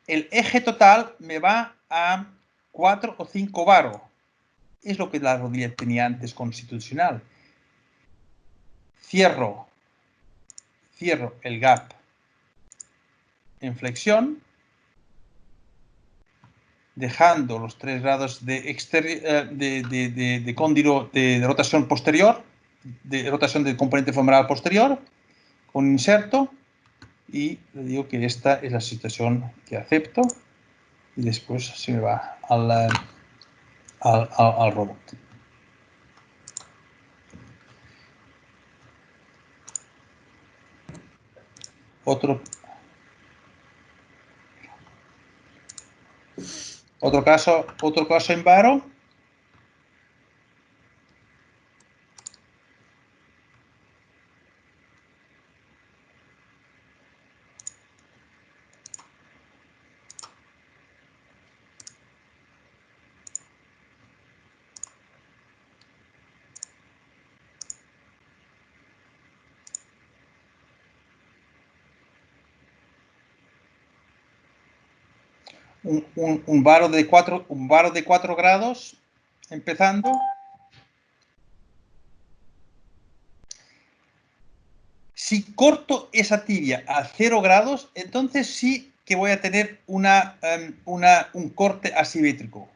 El eje total me va a 4 o 5 varo. Es lo que la rodilla tenía antes constitucional. Cierro el gap en flexión, dejando los 3 grados de cóndilo de rotación posterior, de rotación del componente femoral posterior, con inserto, y le digo que esta es la situación que acepto, y después se me va al robot. Otro caso en varo. Un varo de 4 grados, empezando. Si corto esa tibia a 0 grados, entonces sí que voy a tener un corte asimétrico.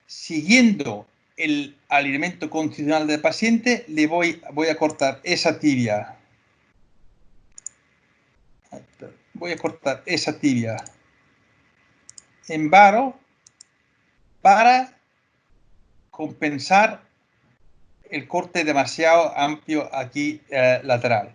Siguiendo el alineamiento constitucional del paciente, le voy a cortar esa tibia. Voy a cortar esa tibia en varo para compensar el corte demasiado amplio aquí lateral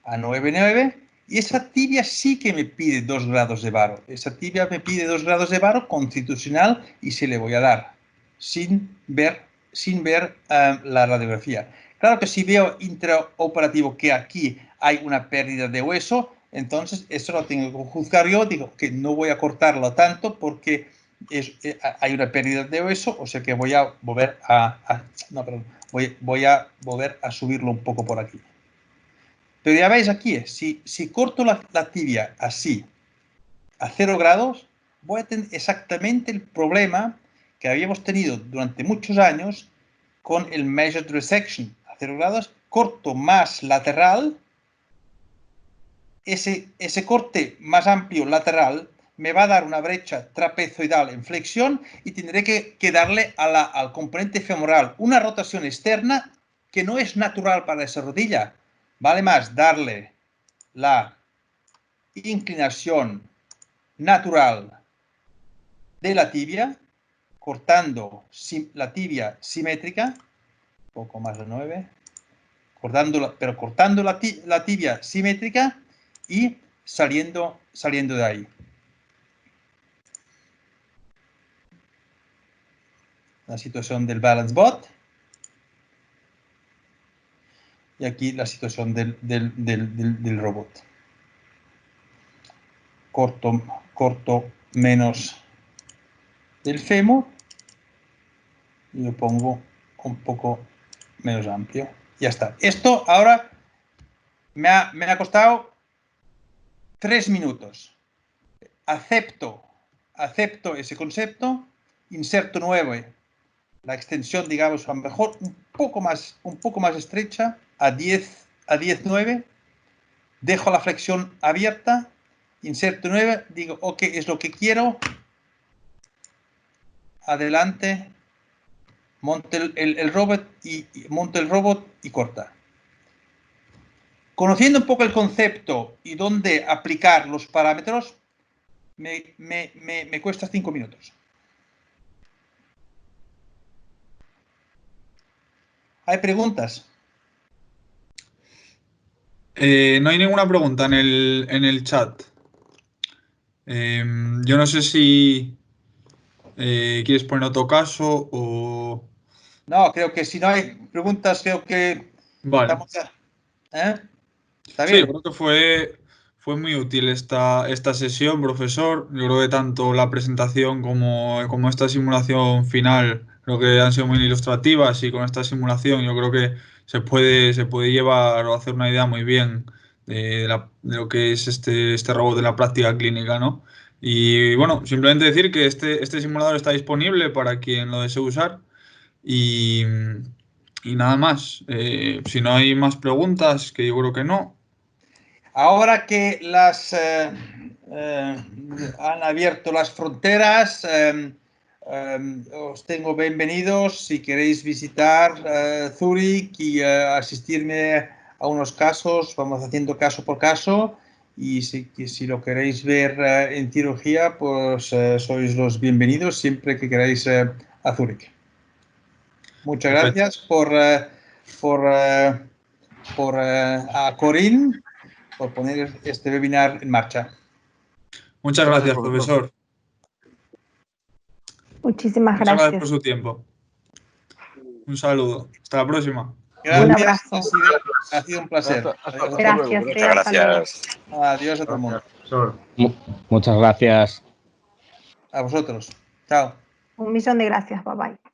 a 9,9, y esa tibia sí que me pide 2 grados de varo. Esa tibia me pide 2 grados de varo constitucional y se le voy a dar sin ver la radiografía. Claro que si veo intraoperativo que aquí hay una pérdida de hueso, entonces eso lo tengo que juzgar yo. Digo que no voy a cortarlo tanto porque hay una pérdida de hueso, o sea que voy a volver a voy a volver a subirlo un poco por aquí. Pero ya veis aquí, si corto la tibia así, a 0 grados, voy a tener exactamente el problema que habíamos tenido durante muchos años con el measured resection. A 0 grados, corto más lateral, ese corte más amplio lateral me va a dar una brecha trapezoidal en flexión y tendré que darle al componente femoral una rotación externa que no es natural para esa rodilla. Vale más darle la inclinación natural de la tibia, cortando la tibia simétrica, un poco más de 9, cortando la tibia simétrica y saliendo de ahí. La situación del balance bot. Y aquí la situación del robot. Corto menos del fémur y lo pongo un poco menos amplio. Ya está. Esto ahora me ha costado 3 minutos. Acepto ese concepto, inserto 9, la extensión, digamos, a lo mejor un poco más estrecha, a 10,9, dejo la flexión abierta, inserto 9, digo, ok, es lo que quiero, adelante, monte el robot y corta. Conociendo un poco el concepto y dónde aplicar los parámetros, me cuesta 5 minutos. ¿Hay preguntas? No hay ninguna pregunta en el chat. Yo no sé si quieres poner otro caso o... No, creo que si no hay preguntas, creo que Vale. estamos ya. ¿Está Sí, bien? yo creo que fue muy útil esta sesión, profesor. Yo creo que tanto la presentación como esta simulación final creo que han sido muy ilustrativas y con esta simulación yo creo que se puede llevar o hacer una idea muy bien de lo que es este robot en la práctica clínica, ¿no? Y bueno, simplemente decir que este simulador está disponible para quien lo desee usar y nada más. Si no hay más preguntas, que yo creo que no. Ahora que han abierto las fronteras, os tengo bienvenidos si queréis visitar Zúrich y asistirme a unos casos. Vamos haciendo caso por caso y si lo queréis ver en cirugía, pues sois los bienvenidos siempre que queráis a Zúrich. Muchas gracias a Corinne por poner este webinar en marcha. Muchas gracias, profesor. Muchísimas Muchas gracias por gracias. su tiempo. Un saludo. Hasta la próxima. Gracias. Un abrazo. Ha sido un placer. Gracias. Muchas gracias. Adiós a todo el mundo. Muchas gracias. A vosotros. Chao. Un millón de gracias. Bye bye.